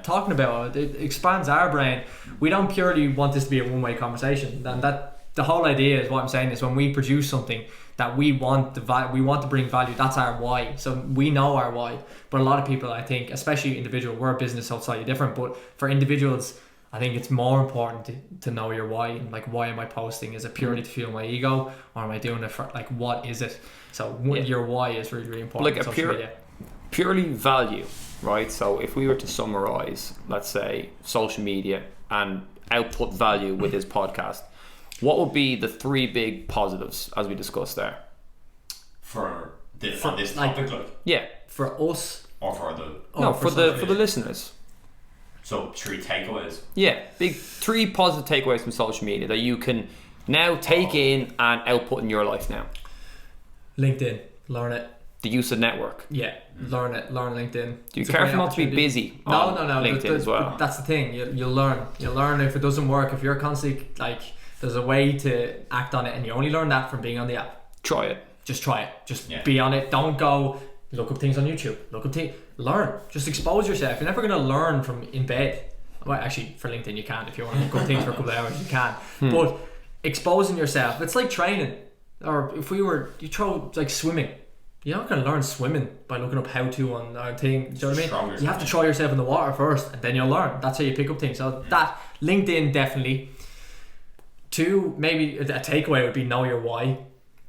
talking about it. It expands our brain. We don't purely want this to be a one-way conversation, and that the whole idea is what I'm saying is when we produce something that we want to bring value. That's our why. So we know our why. But a lot of people, I think, especially individual, we're a business, so it's slightly different. But for individuals, I think it's more important to know your why. Like, why am I posting? Is it purely to fuel my ego, or am I doing it for, like, what is it? So your why is really, really important. Like purely value, right? So if we were to summarize, let's say, social media and output value with this podcast, what would be the three big positives as we discussed there? For this topic, for us, or for the for the listeners. So 3 takeaways. Yeah, big 3 positive takeaways from social media that you can now take in and output in your life now. LinkedIn, learn it. The use of network. Learn it. Learn LinkedIn. Do you careful not to be busy on LinkedIn as well? That's the thing. You'll learn. You'll learn if it doesn't work. If you're constantly, like, there's a way to act on it, and you only learn that from being on the app. Try it. just try it. Just Yeah. be on it. Don't go look up things on YouTube. Learn. Just expose yourself. You're never going to learn from in bed. Well, actually, for LinkedIn you can. If you want to look up things for a couple of hours, you can. But exposing yourself, it's like training. Or if you throw like swimming. You're not going to learn swimming by looking up how to on a thing. Do you know what I mean? You have to throw yourself in the water first, and then you'll learn. That's how you pick up things. So that LinkedIn definitely. 2, maybe a takeaway would be know your why.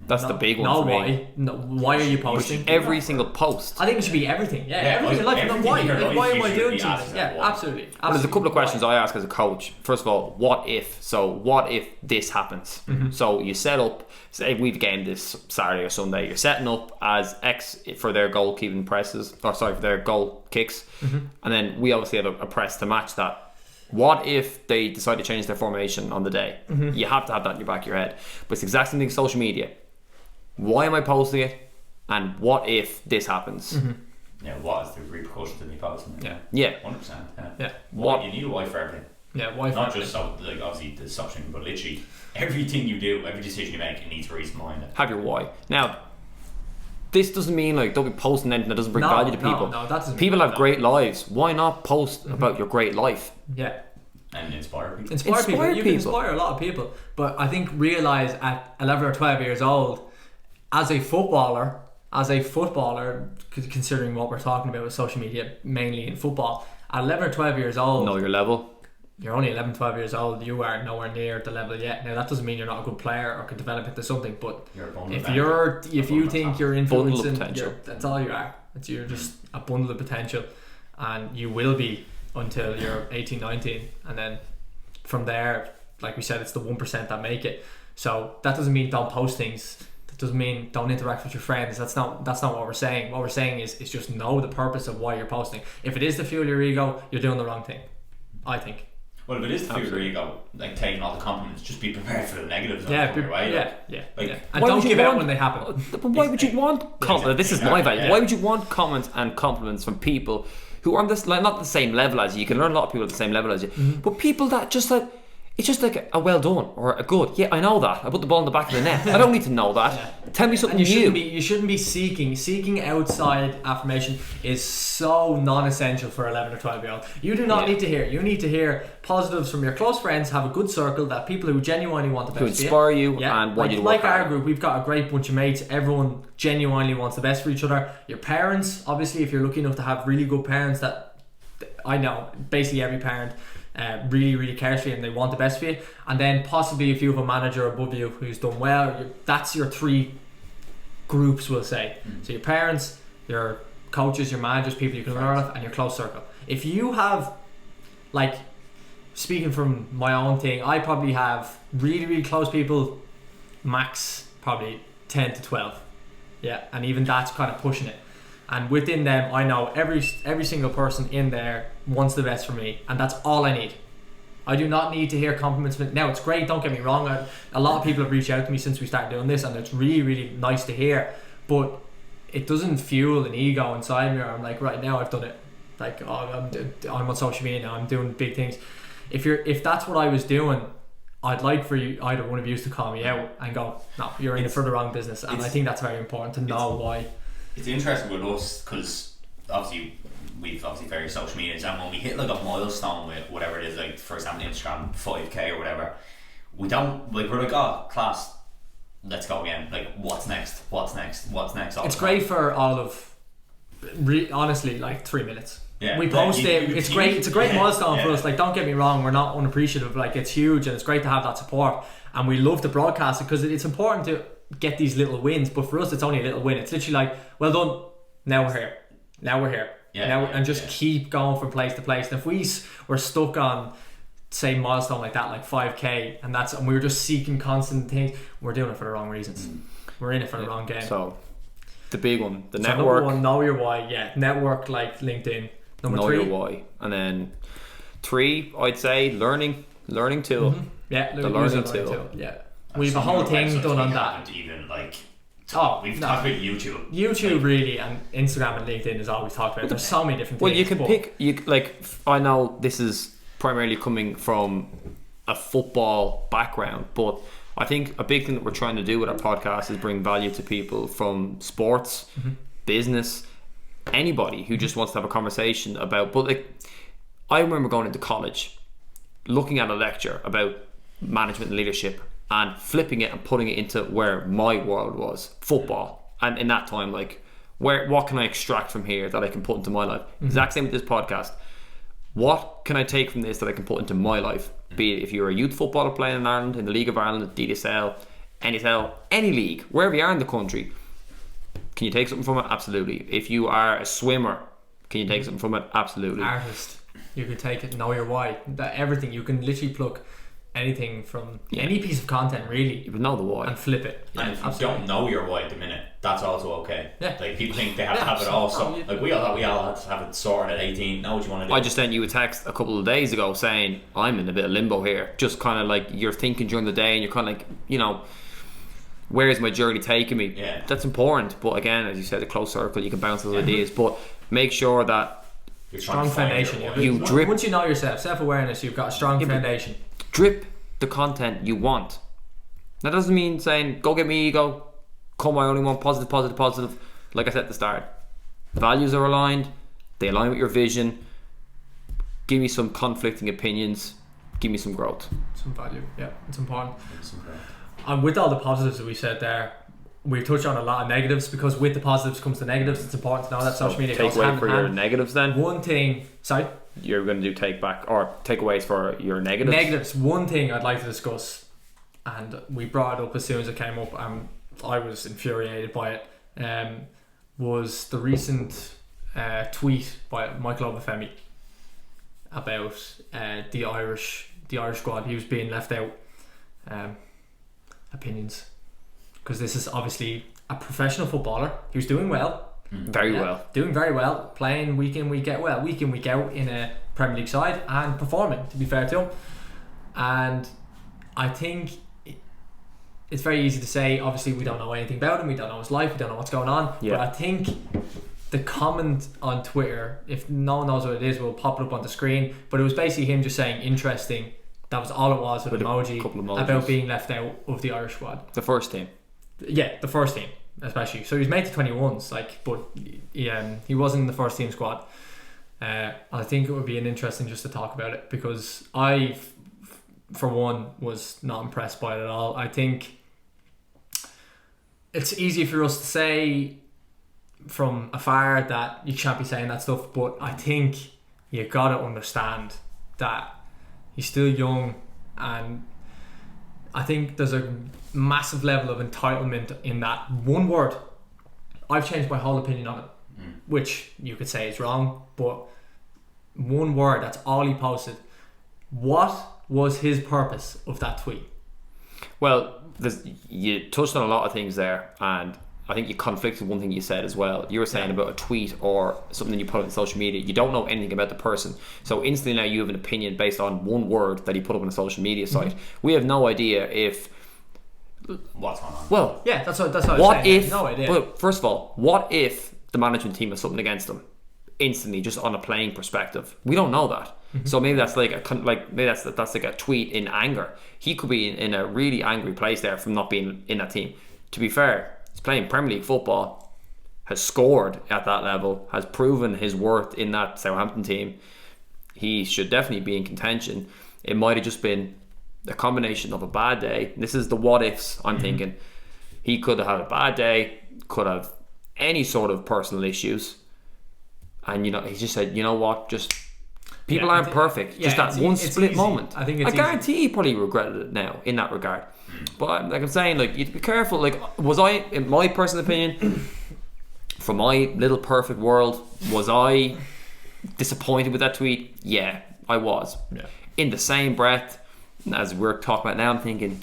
That's the big one for me. Why. No, why are you posting? Every single post. I think it should be everything. Yeah, everything in life. everything Why? in your life Why am you I should doing be something? asking Yeah, why. absolutely. Well, there's a couple of questions Why? I ask as a coach. First of all, what if? So, what if this happens? So, you set up, say we've gamed this Saturday or Sunday, you're setting up as X for their goalkeeping presses, for their goal kicks, and then we obviously have a press to match that. What if they decide to change their formation on the day? You have to have that in your back of your head. But it's the exact same thing with social media. Why am I posting it? And what if this happens? Yeah, what is the repercussions of me posting it? Yeah. 100%. Yeah. What you need a why for everything. Yeah, why? Not just obviously the substance, but literally everything you do, every decision you make, it needs a reason behind it. Have your why. Now, this doesn't mean like don't be posting anything that doesn't bring value to people. No, that doesn't people mean have great lives. Why not post about your great life? Yeah. And inspire people. Inspire people. You can inspire a lot of people. But I think realise at 11 or 12 years old, as a footballer, considering what we're talking about with social media, mainly in football, at 11 or 12 years old, Know your level. You're only 11, 12 years old. You are nowhere near the level yet. Now that doesn't mean you're not a good player or can develop into something. But if you think you're influencing, that's all you are. You're just a bundle of potential, and you will be until you're 18, 19, and then from there, like we said, it's the 1% that make it. So that doesn't mean don't post things. That doesn't mean don't interact with your friends. That's not what we're saying. What we're saying is just know the purpose of why you're posting. If it is to fuel your ego, you're doing the wrong thing, I think. Well, if it is to fuel your ego, like taking all the compliments, just be prepared for the negatives. Yeah, and don't give out when they happen. But why would you want compliments? This is my value. Why would you want comments and compliments from people who are on this, like, not the same level as you? You can learn a lot of people at the same level as you, but people that just like, it's just like a well done or a good. Yeah, I know that. I put the ball in the back of the net. I don't need to know that. Tell me something new. You shouldn't be seeking outside affirmation is so non-essential for 11 or 12-year-old. You do not need to hear. You need to hear positives from your close friends. Have a good circle that people who genuinely want the best. Who inspire you and want you to work hard. Our group, we've got a great bunch of mates. Everyone genuinely wants the best for each other. Your parents, obviously, if you're lucky enough to have really good parents, that I know basically every parent really, really cares for you and they want the best for you. And then possibly if you have a manager above you who's done well, that's your 3 groups, we'll say. So your parents, your coaches, your managers, people you can learn off, and your close circle. If you have, like, speaking from my own thing, I probably have really, really close people, max probably 10 to 12. Yeah, and even that's kind of pushing it. And within them, I know every single person in there wants the best for me, and that's all I need. I do not need to hear compliments. Now, it's great, don't get me wrong. A lot of people have reached out to me since we started doing this, and it's really, really nice to hear. But it doesn't fuel an ego inside me, or I'm like, right now I've done it. Like, oh, I'm on social media now, I'm doing big things. If that's what I was doing, I'd like for you, either one of you, to call me out and go, no, you're in it for the wrong business. And I think that's very important to know why. It's interesting with us because obviously we've various social medias, and when we hit like a milestone with whatever it is, like for example Instagram 5k or whatever, we don't like, we're like, oh class, let's go again. Like, what's next? It's great for all of honestly like 3 minutes. Yeah, we post it. It's great. It's a great milestone for us. Like, don't get me wrong, we're not unappreciative. Like, it's huge and it's great to have that support, and we love to broadcast it because it's important to get these little wins. But for us, it's only a little win. It's literally like, well done, now we're here. And just keep going from place to place. And if we're stuck on, say, milestone like that, like 5k, and we're just seeking constant things, we're doing it for the wrong reasons. We're in it for the wrong game. So the big one, the network. Number 1, know your why. Yeah, network like LinkedIn. Number 3, know your why. And then 3, I'd say learning tool. Yeah, the learning tool. Yeah, we've a whole thing done on that. Even like, we've talked about YouTube. YouTube really, and Instagram and LinkedIn is all we've talked about. There's so many different things. Well, you can pick. I know this is primarily coming from a football background, but I think a big thing that we're trying to do with our podcast is bring value to people from sports, business, anybody who just wants to have a conversation about. But like, I remember going into college, looking at a lecture about management and leadership, and flipping it and putting it into where my world was, football. And in that time, like, what can I extract from here that I can put into my life? Exact same with this podcast. What can I take from this that I can put into my life? Be it if you're a youth footballer playing in Ireland, in the League of Ireland, DSL, NSL, any league, wherever you are in the country, can you take something from it? Absolutely. If you are a swimmer, can you take something from it? Absolutely. Artist, you can take it, know your why. That everything, you can literally pluck anything from any piece of content, really. You would know the why and flip it. And if you don't know your why at the minute, that's also okay. Yeah. Like, people think they have to have it all. So, like, we all had to have it sorted at 18. Know what you want to do. I just sent you a text a couple of days ago saying I'm in a bit of limbo here. Just kind of like, you're thinking during the day and you're kind of like, you know, where is my journey taking me? Yeah. That's important. But again, as you said, a close circle, you can bounce those ideas. But make sure that You're strong foundation. You drip. Once you know yourself, self-awareness, you've got a strong foundation. Drip the content you want. That doesn't mean saying, go get me ego, come, I only want positive, positive, positive. Like I said at the start, values are aligned, they align with your vision. Give me some conflicting opinions, give me some growth. Some value, yeah, it's important. And with all the positives that we said there, we've touched on a lot of negatives, because with the positives comes the negatives. It's important to know that social media goes Take away hand for in your hand. negatives then. One thing, sorry? You're going to do takeaways for your negatives. Negatives. One thing I'd like to discuss, and we brought it up as soon as it came up, and I was infuriated by it, was the recent tweet by Michael Obafemi about the Irish squad. He was being left out. Opinions, because this is obviously a professional footballer. He was doing well. Doing very well, playing week in, week out, in a Premier League side, and performing, to be fair to him. And I think it's very easy to say, obviously we don't know anything about him, we don't know his life, we don't know what's going on, but I think the comment on Twitter, if no one knows what it is, we'll pop it up on the screen, but it was basically him just saying interesting. That was all it was, with emoji, about being left out of the Irish squad. The first team. Yeah, the first team especially. So he was made to 21s, like, but he wasn't in the first team squad. I think it would be interesting just to talk about it, because I, for one, was not impressed by it at all. I think it's easy for us to say from afar that you can't be saying that stuff, but I think you gotta understand that he's still young, and I think there's a massive level of entitlement in that one word. I've changed my whole opinion on it, which you could say is wrong, but one word, that's all he posted. What was his purpose of that tweet? Well, you touched on a lot of things there, and I think you conflicted one thing you said as well. You were saying about a tweet or something you put on social media. You don't know anything about the person, so instantly now you have an opinion based on one word that he put up on a social media site. We have no idea if what's going on. Well, yeah, that's what I'm what saying. If? No idea. Well, first of all, what if the management team has something against him? Instantly, just on a playing perspective, we don't know that. So maybe that's like that's like a tweet in anger. He could be in a really angry place there from not being in that team. To be fair, he's playing Premier League football, has scored at that level, has proven his worth in that Southampton team. He should definitely be in contention. It might have just been a combination of a bad day. This is the what ifs I'm thinking. He could have had a bad day, could have any sort of personal issues, and he just said, you know what, just people aren't perfect. Just that one split moment. I think I guarantee he probably regretted it now in that regard. But like I'm saying, like, you have to be careful. Like, was I, in my personal opinion, from my little perfect world, was I disappointed with that tweet? Yeah, I was. Yeah. In the same breath, as we're talking about now, I'm thinking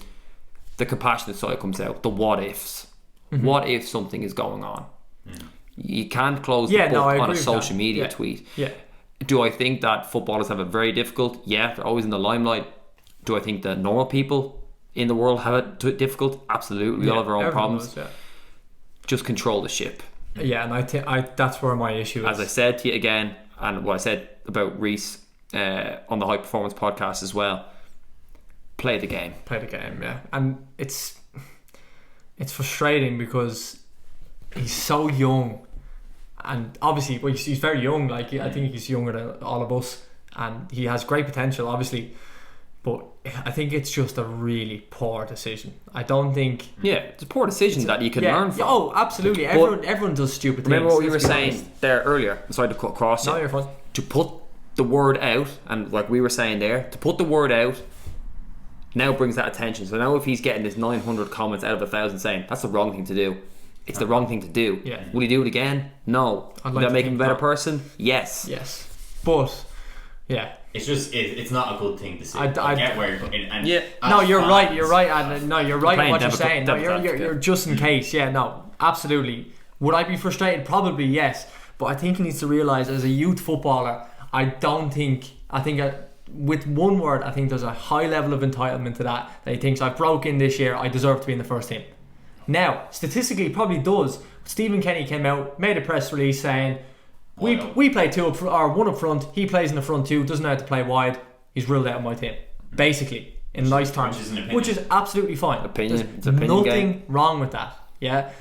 the compassionate side comes out. The what ifs. What if something is going on? You can't close the book on a social media tweet. Yeah. Do I think that footballers have it very difficult? Yeah, they're always in the limelight. Do I think that normal people in the world have it difficult? Absolutely. We all have our own problems. Just control the ship. Yeah, and I that's where my issue is. As I said to you again, and what I said about Reese on the High Performance podcast as well, Play the game. Yeah. And it's frustrating because he's so young, and obviously he's very young. Like, I think he's younger than all of us, and he has great potential, obviously. But I think it's just a really poor decision. I don't think. Yeah, it's a poor decision that you can learn from. Oh, absolutely. Everyone does stupid things. Remember what you were saying there earlier? I'm sorry to cut across you. No, you're fine. To put the word out, and like we were saying there, to put the word out now brings that attention. So now if he's getting this 900 comments out of 1,000 saying that's the wrong thing to do, it's the wrong thing to do. Yeah. Will he do it again? No. Will that make him a better person? Yes. But yeah, it's just it's not a good thing to say. I get where you're putting. And yeah. No, you're right. You're right. And no, you're right in what you're saying. No, you're yeah. just in case. Yeah, no, absolutely. Would I be frustrated? Probably yes. But I think he needs to realise as a youth footballer, I think with one word, I think there's a high level of entitlement to that he thinks I've broke in this year, I deserve to be in the first team. Now, statistically, he probably does. Stephen Kenny came out, made a press release saying we play two up or one up front. He plays in the front two, doesn't know how to play wide. He's ruled out of my team, basically, in nice terms, which is absolutely fine. There's nothing game. wrong with that. Yeah,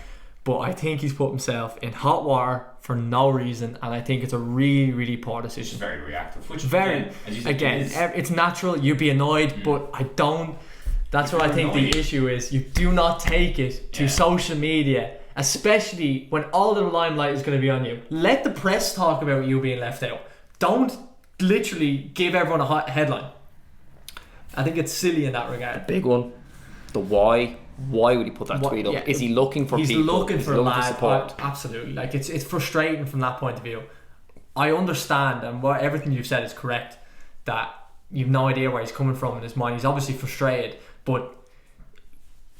but I think he's put himself in hot water for no reason, and I think it's a really, really poor decision. It's very reactive. Which again, it's natural. You'd be annoyed, but I don't. That's what I think the issue is. You do not take it to social media, especially when all the limelight is going to be on you. Let the press talk about you being left out. Don't literally give everyone a hot headline. I think it's silly in that regard. Big one. The why. Why would he put that tweet up? Yeah, is he looking for he's people? Looking for support. Absolutely. Like it's frustrating from that point of view. I understand, and everything you've said is correct, that you've no idea where he's coming from in his mind. He's obviously frustrated, but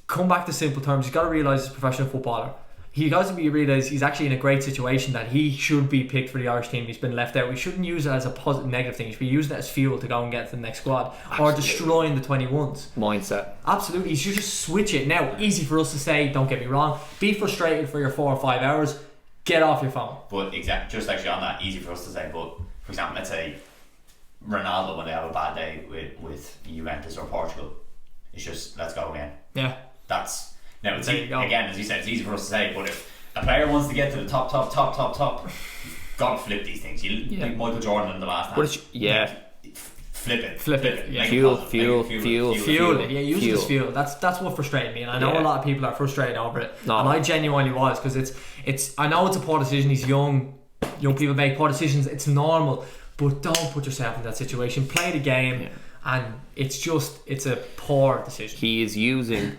come back to simple terms. He's got to realise he's a professional footballer. He has to realise he's actually in a great situation, that he should be picked for the Irish team. He's been left out. We shouldn't use it as a positive, negative thing. We should be using it as fuel to go and get to the next squad. Absolutely. Or destroying the 21s. Mindset. Absolutely. You should just switch it. Now, easy for us to say, don't get me wrong. Be frustrated for your 4 or 5 hours. Get off your phone. But just actually on that, easy for us to say. But for example, let's say Ronaldo, when they have a bad day with Juventus or Portugal, it's just let's go again. Yeah. That's now it's again, as you said, it's easy for us to say. But if a player wants to get to the top, you've got to flip these things. Like Michael Jordan in the last time. Flip it. Yeah. Fuel it. Yeah, use it as fuel. That's what frustrated me, and I know a lot of people are frustrated over it, and I genuinely was, because it's. I know it's a poor decision. He's young people make poor decisions. It's normal, but don't put yourself in that situation. Play the game, and it's a poor decision. He is using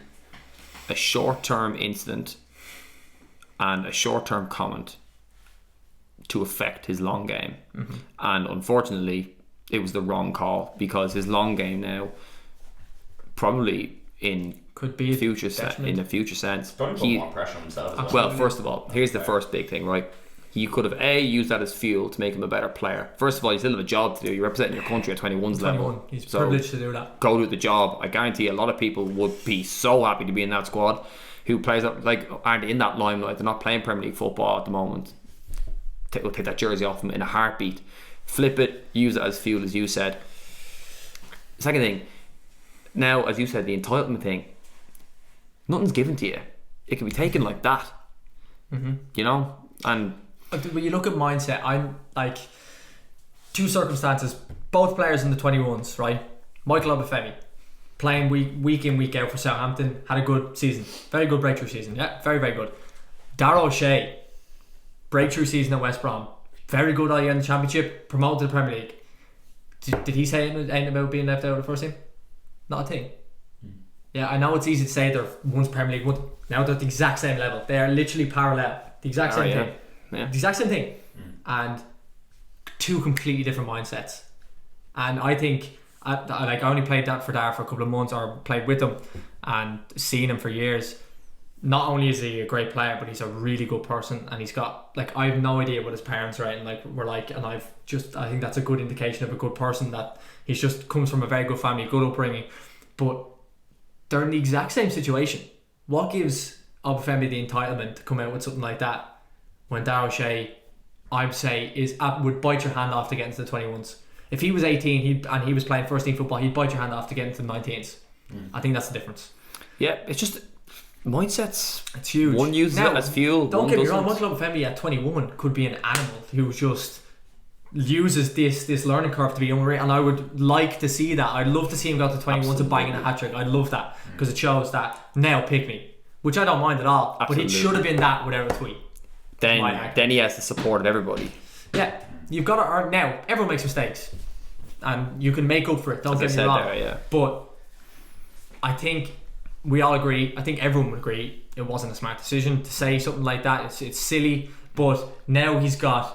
a short-term incident and a short-term comment to affect his long game, and unfortunately it was the wrong call, because his long game now probably could be in a future sense probably put more pressure on himself as well. First of all, here's the first big thing, right? He could have used that as fuel to make him a better player. First of all, you still have a job to do. You're representing your country at 21's level. He's privileged to do that. Go do the job. I guarantee a lot of people would be so happy to be in that squad who plays aren't in that limelight. They're not playing Premier League football at the moment. We'll take that jersey off him in a heartbeat. Flip it, use it as fuel, as you said. Second thing, now, as you said, the entitlement thing, nothing's given to you. It can be taken like that. You know? And when you look at mindset, I'm like, two circumstances, both players in the 21s, right? Michael Obafemi playing week in, week out for Southampton, had a good season, very good breakthrough season, very, very good. Darragh O'Shea, breakthrough season at West Brom, very good all year in the Championship, promoted to the Premier League. Did he say anything about being left out of the first team? Not a thing. Yeah, I know it's easy to say they're one's Premier League, one, now they're at the exact same level. They are literally parallel, the exact same thing. The exact same thing, and two completely different mindsets. And I think I only played that for Dar for a couple of months, or played with him and seen him for years. Not only is he a great player, but he's a really good person, and he's got, like, I have no idea what his parents are were like, and I think that's a good indication of a good person, that he's just comes from a very good family, good upbringing. But they're in the exact same situation. What gives Obafemi the entitlement to come out with something like that when Darragh O'Shea, I'd say, would bite your hand off to get into the 21s? If he was 18 and he was playing first team football, he'd bite your hand off to get into the 19s. I think that's the difference. Yeah, it's just mindsets. It's huge. One uses Now, it as fuel. Don't one get me doesn't. wrong, Michael Femi at 21 could be an animal who just uses this learning curve to be unreal, and I would like to see that. I'd love to see him go to 21 to banging a hat trick. I'd love that because it shows that now pick me, which I don't mind at all. Absolutely. But it should have been that without a tweet. Then he has the support of everybody. Yeah, you've got to earn. Now everyone makes mistakes, and you can make up for it. Don't get me wrong. But I think we all agree. I think everyone would agree it wasn't a smart decision to say something like that. It's silly. But now he's got.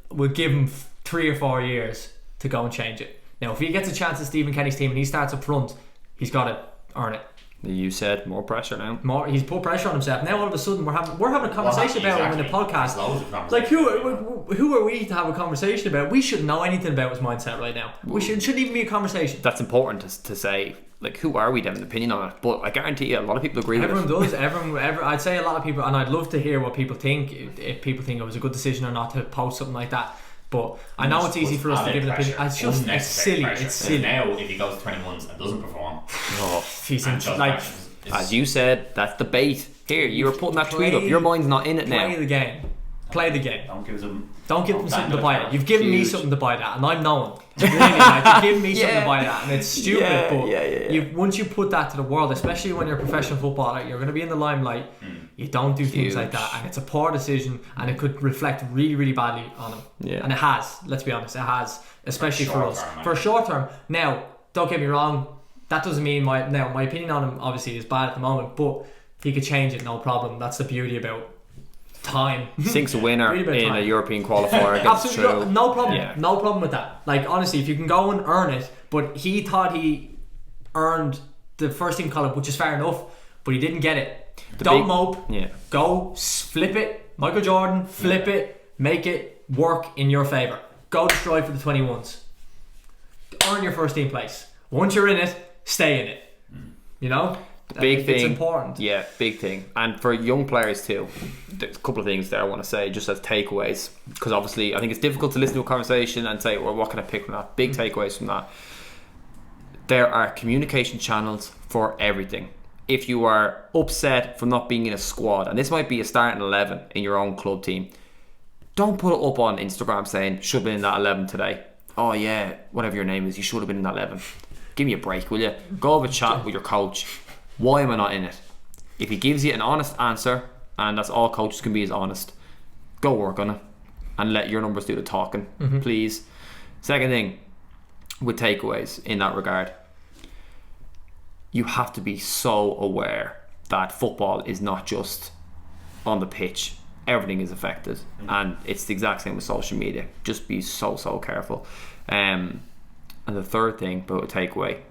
We'll give him 3 or 4 years to go and change it. Now, if he gets a chance at Stephen Kenny's team and he starts up front, he's got to earn it. You said more pressure now. He's put pressure on himself. Now all of a sudden we're having a conversation about him in the podcast. Like who are we to have a conversation about? We shouldn't know anything about his mindset right now. We shouldn't even be a conversation. That's important to say. Like, who are we to have an opinion on it? But I guarantee you, a lot of people agree with it. Everyone does. I'd say a lot of people, and I'd love to hear what people think. If people think it was a good decision or not to post something like that. But I know it's easy for us to give an opinion. It's just it's silly. It's silly. Now, if he goes to 21s and doesn't perform, he's in, like, as you said, that's the bait. Here, you were putting that tweet up. Your mind's not in it now. Play the game. Don't give them something to buy it. You've given me something to buy that, and I'm knowing. Really, like, you've given me something to buy that, and it's stupid. But once you put that to the world, especially when you're a professional footballer, you're going to be in the limelight. You don't do things like that, and it's a poor decision, and it could reflect really, really badly on him. Yeah. And it has. Let's be honest, it has, especially for us. For a short term. Now, don't get me wrong. That doesn't mean my opinion on him obviously is bad at the moment, but he could change it, no problem. That's the beauty about time. Sinks a winner in a European qualifier. Absolutely, no problem. No problem with that. Like, honestly, if you can go and earn it, but he thought he earned the first team call-up, which is fair enough, but he didn't get it. Don't mope. Go flip it, Michael Jordan. Flip it, make it work in your favour. Go destroy for the 21s. Earn your first team place. Once you're in it, stay in it. You know. Big thing. It's important. Yeah, big thing. And for young players too, there's a couple of things there I want to say just as takeaways, because obviously I think it's difficult to listen to a conversation and say, well, what can I pick from that? Big takeaways from that. There are communication channels for everything. If you are upset from not being in a squad, and this might be a starting 11 in your own club team, don't put it up on Instagram saying should have been in that 11 today. Oh yeah, whatever your name is, you should have been in that 11. Give me a break, will you? Go have a chat with your coach. Why am I not in it? If he gives you an honest answer, and that's all coaches can be, is honest, go work on it and let your numbers do the talking, please. Second thing, with takeaways in that regard, you have to be so aware that football is not just on the pitch. Everything is affected, and it's the exact same with social media. Just be so careful. And the third thing about a takeaway,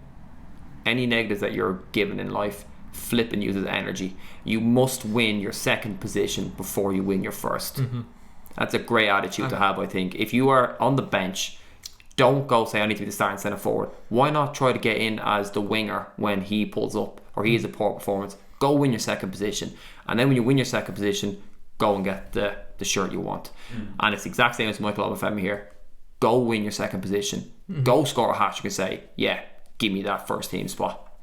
any negatives that you're given in life, flip and use as energy. You must win your second position before you win your first. That's a great attitude to have, I think. If you are on the bench, don't go say I need to be the starting centre forward. Why not try to get in as the winger when he pulls up or he has a poor performance? Go win your second position, and then when you win your second position, go and get the shirt you want. And it's the exact same as Michael Obafemi here. Go win your second position. Go score a hat-trick and say, yeah, give me that first team spot.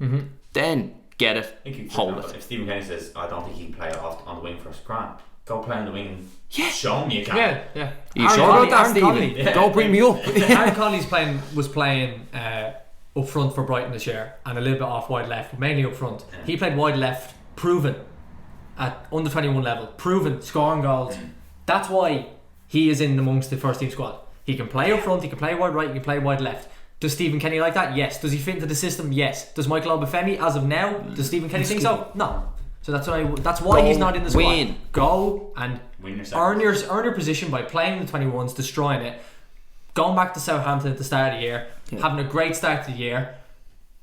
Then get it, hold it. If Stephen Kenny says, I don't think he can play off on the wing first, grand, go play on the wing and show me you can. Yeah. Are you sure about that, Stephen? Don't bring me up. Aaron Conley's was playing up front for Brighton this year, and a little bit off wide left, but mainly up front. He played wide left, proven at under 21 level, proven, scoring goals. That's why he is in amongst the first team squad. He can play up front, he can play wide right, he can play wide left. Does Stephen Kenny like that? Yes. Does he fit into the system? Yes. Does Michael Obafemi, as of now, does Stephen Kenny think so? No. So that's why he's not in the squad. Go and earn your position by playing the 21s, destroying it, going back to Southampton at the start of the year, having a great start to the year.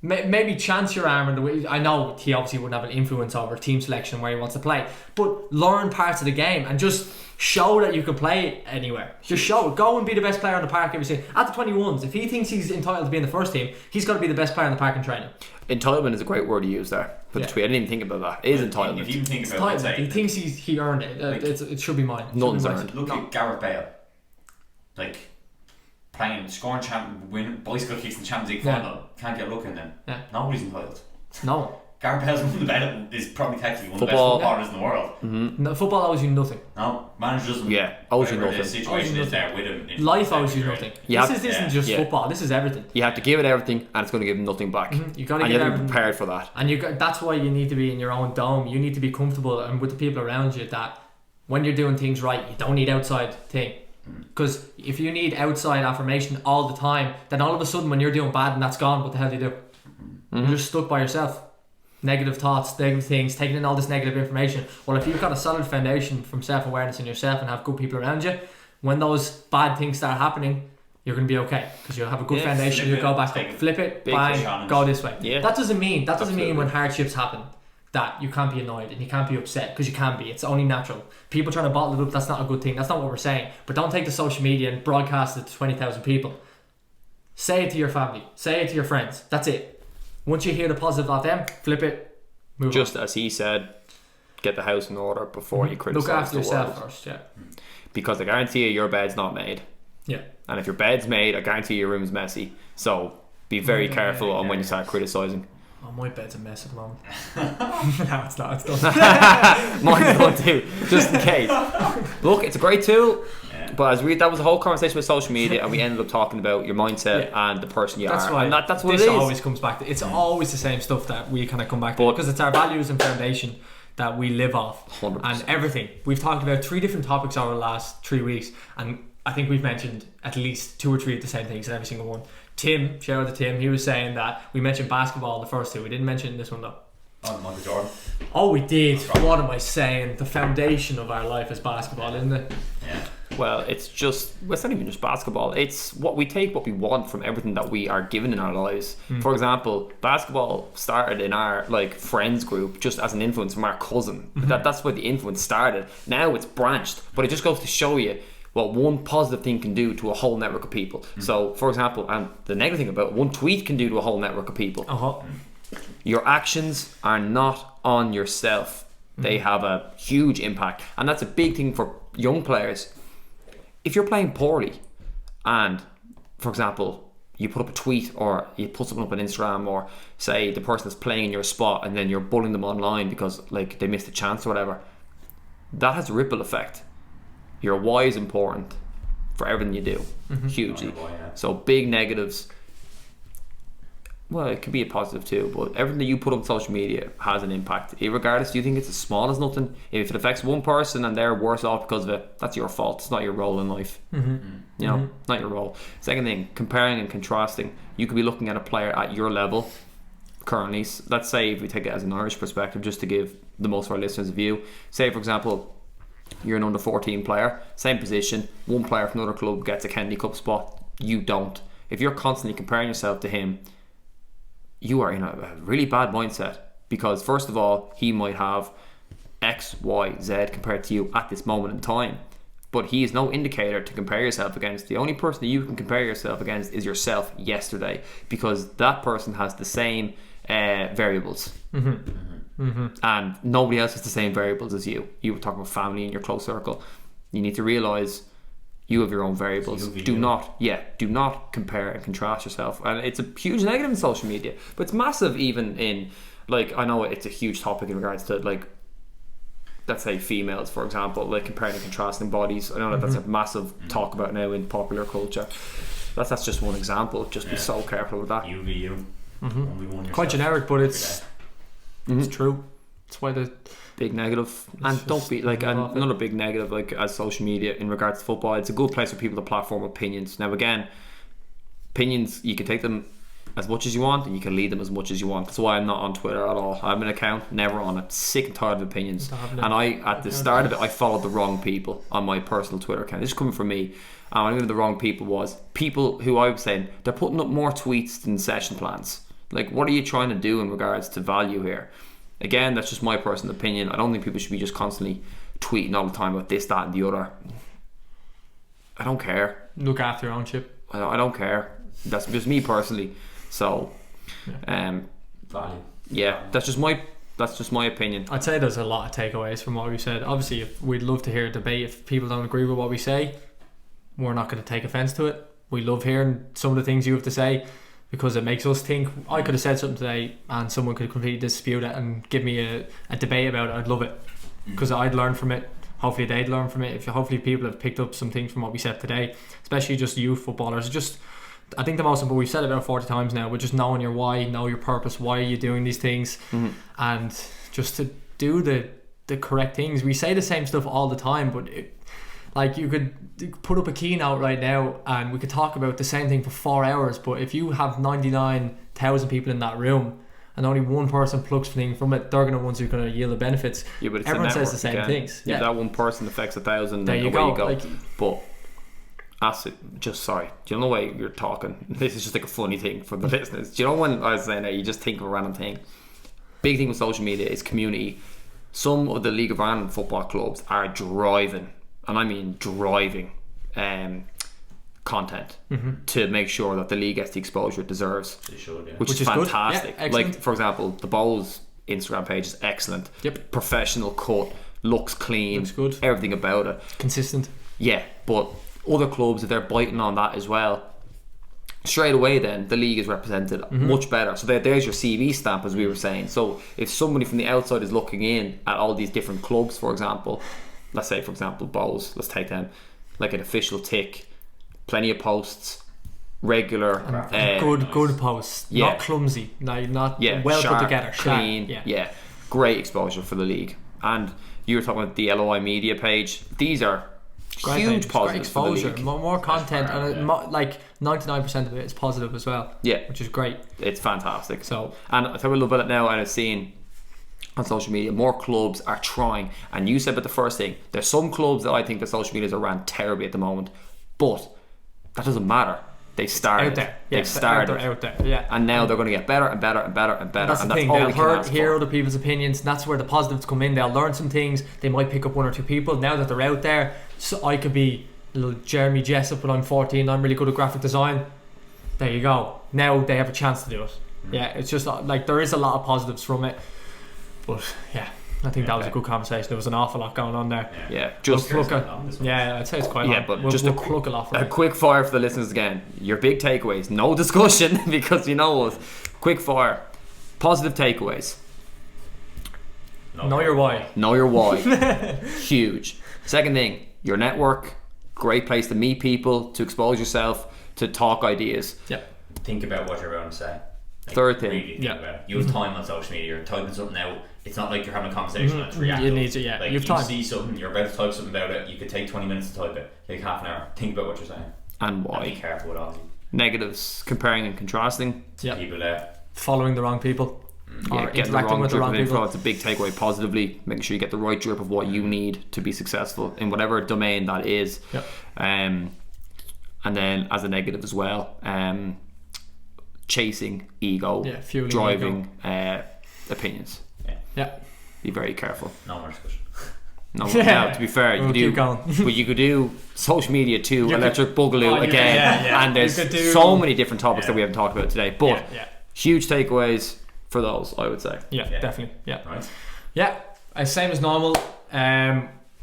Maybe chance your arm in the way. I know he obviously wouldn't have an influence over team selection where he wants to play, but learn parts of the game and just show that you can play anywhere. Just show it. Go and be the best player on the park every single at the 21s. If he thinks he's entitled to be in the first team, he's got to be the best player on the park in training. Entitlement is a great word to use there. But I didn't even think about that. It is entitlement. If you think about it, he thinks he earned it. It should be mine. Nothing's earned. Look at Gareth Bale. scoring win bicycle kicks in the Champions League final, can't get a look in them. Yeah. Nobody's entitled. No. Gareth Bale's won the bet is probably technically one of the best Football. footballers in the world. No, football owes you nothing. No, manager doesn't. owes you whatever nothing. the situation is there with him. in Life owes you February. nothing. Yeah. This isn't just football. This is everything. You have to give it everything, and it's going to give nothing back. You got to And give you have to be everything. prepared for that. And that's why you need to be in your own dome. You need to be comfortable and with the people around you that when you're doing things right, you don't need outside thing. Because if you need outside affirmation all the time, then all of a sudden when you're doing bad and that's gone, what the hell do you do? You're just stuck by yourself. Negative thoughts, negative things, taking in all this negative information. Well, if you've got a solid foundation from self-awareness in yourself and have good people around you, when those bad things start happening, you're going to be okay because you'll have a good foundation. You go back up, flip it, bang, go this way. Yeah. That doesn't mean when hardships happen that you can't be annoyed and you can't be upset, because you can be. It's only natural. People trying to bottle it up, that's not a good thing. That's not what we're saying. But don't take the social media and broadcast it to 20,000 people. Say it to your family. Say it to your friends. That's it. Once you hear the positive of them, flip it, move Just on. as he said, get the house in order before you criticise Look after the yourself world. first, yeah. Because I guarantee you, your bed's not made. Yeah. And if your bed's made, I guarantee your room's messy. So be very careful on when you start criticising. Oh, my bed's a mess at the moment. No, it's not. It's done. Mine's done too, just in case. Look, it's a great tool, but that was a whole conversation with social media, and we ended up talking about your mindset and the person you That's are. why And that's what this it is. always comes back to. It's always the same stuff that we kind of come back to, because it's our values and foundation that we live off. 100%. And everything. We've talked about 3 different topics over the last 3 weeks, and I think we've mentioned at least 2 or 3 of the same things in every single one. Tim, shout out to Tim, he was saying that we mentioned basketball in the first 2. We didn't mention this one though. Oh, Michael Jordan. Oh, we did. What am I saying? The foundation of our life is basketball, isn't it? Yeah. Well, it's not even just basketball. It's what we take, what we want from everything that we are given in our lives. For example, basketball started in our friends group just as an influence from our cousin. That's where the influence started. Now it's branched, but it just goes to show you what one positive thing can do to a whole network of people. So, for example, and the negative thing about it, one tweet can do to a whole network of people. Your actions are not on yourself. They have a huge impact, and that's a big thing for young players. If you're playing poorly and, for example, you put up a tweet or you put something up on Instagram, or say the person that's playing in your spot and then you're bullying them online because they missed a chance or whatever, that has a ripple effect. Your why is important for everything you do, hugely. So big negatives, well, it could be a positive too, but everything that you put on social media has an impact. Regardless, do you think it's as small as nothing? If it affects one person and they're worse off because of it, that's your fault. It's not your role in life. You know, not your role. Second thing, comparing and contrasting. You could be looking at a player at your level currently. Let's say if we take it as an Irish perspective, just to give the most of our listeners a view. Say, for example, you're an under 14 player, same position, one player from another club gets a Kennedy Cup spot, you don't. If you're constantly comparing yourself to him, you are in a really bad mindset, because first of all, he might have X, Y, Z compared to you at this moment in time, but he is no indicator to compare yourself against. The only person that you can compare yourself against is yourself yesterday, because that person has the same variables. And nobody else has the same variables as you. You were talking about family in your close circle. You need to realise you have your own variables. Do not compare and contrast yourself. And it's a huge negative in social media, but it's massive even in, I know it's a huge topic in regards to let's say females, for example, comparing and contrasting bodies. I know that's a massive talk about now in popular culture. That's just one example. Just be so careful with that. You be you. Only one yourself. Quite generic, but it's true. It's why the big negative. And don't be another big negative, as social media in regards to football, it's a good place for people to platform opinions. Now again, opinions, you can take them as much as you want and you can lead them as much as you want. That's why I'm not on Twitter at all. I have an account, never on it. Sick and tired of opinions. And at the start of it, I followed the wrong people on my personal Twitter account. This is coming from me. And I knew the wrong people was people who I was saying they're putting up more tweets than session plans. What are you trying to do in regards to value here? Again, that's just my personal opinion. I don't think people should be just constantly tweeting all the time about this, that and the other. I don't care. Look after your own ship. I don't care. That's just me personally. So value. Yeah, that's just my opinion. I'd say there's a lot of takeaways from what we said. Obviously, we'd love to hear a debate. If people don't agree with what we say, we're not going to take offence to it. We love hearing some of the things you have to say because it makes us think. I could have said something today and someone could completely dispute it and give me a debate about it. I'd love it because I'd learn from it. Hopefully they'd learn from it. Hopefully people have picked up some things from what we said today, especially just youth footballers. I think the most important, we've said it about 40 times now, but just knowing your why, know your purpose, why are you doing these things, and just to do the correct things. We say the same stuff all the time, but like you could put up a keynote right now and we could talk about the same thing for 4 hours, but if you have 99,000 people in that room and only one person plucks something from it, they're going to be the ones who are going to yield the benefits. Yeah, but it's everyone says the network same again. things. Yeah, that one person affects 1,000. There you go. But sorry, do you know the way you're talking? This is just like a funny thing for the listeners. Do you know when I was saying that you just think of a random thing? Big thing with social media is community. Some of the League of Ireland football clubs are driving, and I mean driving, content to make sure that the league gets the exposure it deserves. They should, yeah. Which is fantastic. Yeah, like for example, the Bowls Instagram page is excellent. Yep. Professional cut, looks clean, looks good, everything about it. Consistent. Yeah, but other clubs, if they're biting on that as well, straight away then the league is represented much better. So there's your CV stamp, as we were saying. So if somebody from the outside is looking in at all these different clubs, for example, let's say for example Bowls, let's take them, like an official tick, plenty of posts, regular, good posts, not clumsy, not well sharp, put together, clean, great exposure for the league. And you were talking about the LOI media page. These are huge positives for the league. More content, and like 99% of it is positive as well. Yeah, which is great. It's fantastic. So, and I thought a little bit now, and I've seen on social media more clubs are trying. And you said about the first thing, there's some clubs that I think the social medias are ran terribly at the moment, but that doesn't matter. They started. Out there. They've started. Out there. Yeah. And now they're going to get better and better and better and better. That's and the that's thing. all They'll we can ask hear for. other people's opinions. And that's where the positives come in. They'll learn some things. They might pick up one or two people. Now that they're out there, so I could be a little Jeremy Jessup when I'm 14. I'm really good at graphic design. There you go. Now they have a chance to do it. Yeah, it's just like there is a lot of positives from it. But yeah, I think that was a good conversation. There was an awful lot going on there. Yeah, just I'd say it's quite long. But we'll just a lot for a quick fire for the listeners again. Your big takeaways, no discussion because you know what. Quick fire, positive takeaways. Know your why. Know your why. Huge. Second thing, your network. Great place to meet people, to expose yourself, to talk ideas. Yeah. Think about what you're going to say. Third thing, really think about it. You have time on social media. You're typing something out. It's not like you're having a conversation and it's reactive. You need to, Like you have time. see something, you're about to type something about it. You could take 20 minutes to type it. Take half an hour. Think about what you're saying. And why. And be careful with all negatives, comparing and contrasting. People there. Following the wrong people. Yeah, getting the wrong drip of info. It's a big takeaway positively. Making sure you get the right drip of what you need to be successful in whatever domain that is. Yep. And then as a negative as well, chasing ego, fueling driving ego. Opinions. Yeah. Be very careful. No more discussion. No, now, to be fair, you could do social media too, electric boogaloo again, and there's so many different topics that we haven't talked about today. But huge takeaways for those, I would say. Yeah, definitely. Yeah, right. Yeah, same as normal.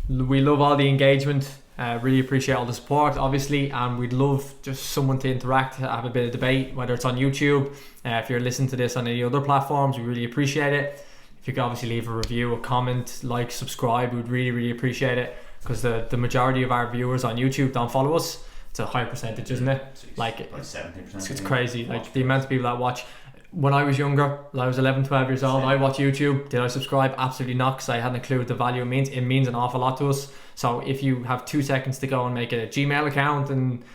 We love all the engagement. Really appreciate all the support, obviously, and we'd love just someone to interact, have a bit of debate, whether it's on YouTube. If you're listening to this on any other platforms, we really appreciate it. If you could obviously leave a review, a comment, like, subscribe, we'd really, really appreciate it, because the majority of our viewers on YouTube don't follow us. It's a high percentage, isn't it? Like 70%. It's crazy. Like the amount of people that watch. When I was younger, when I was 11, 12 years old, I watched YouTube. Did I subscribe? Absolutely not, because I hadn't a clue what the value it means. It means an awful lot to us. So if you have 2 seconds to go and make a Gmail account and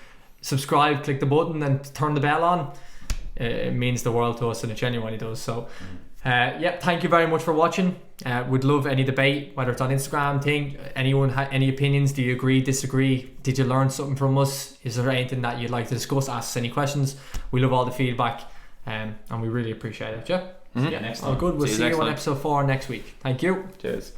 subscribe, click the button and turn the bell on, it means the world to us, and it genuinely does. So thank you very much for watching. We'd love any debate, whether it's on Instagram thing. Anyone any opinions? Do you agree, disagree? Did you learn something from us? Is there anything that you'd like to discuss? Ask us any questions. We love all the feedback. And we really appreciate it. Yeah. See you next time. All good. We'll see you on episode 4 next week. Thank you. Cheers.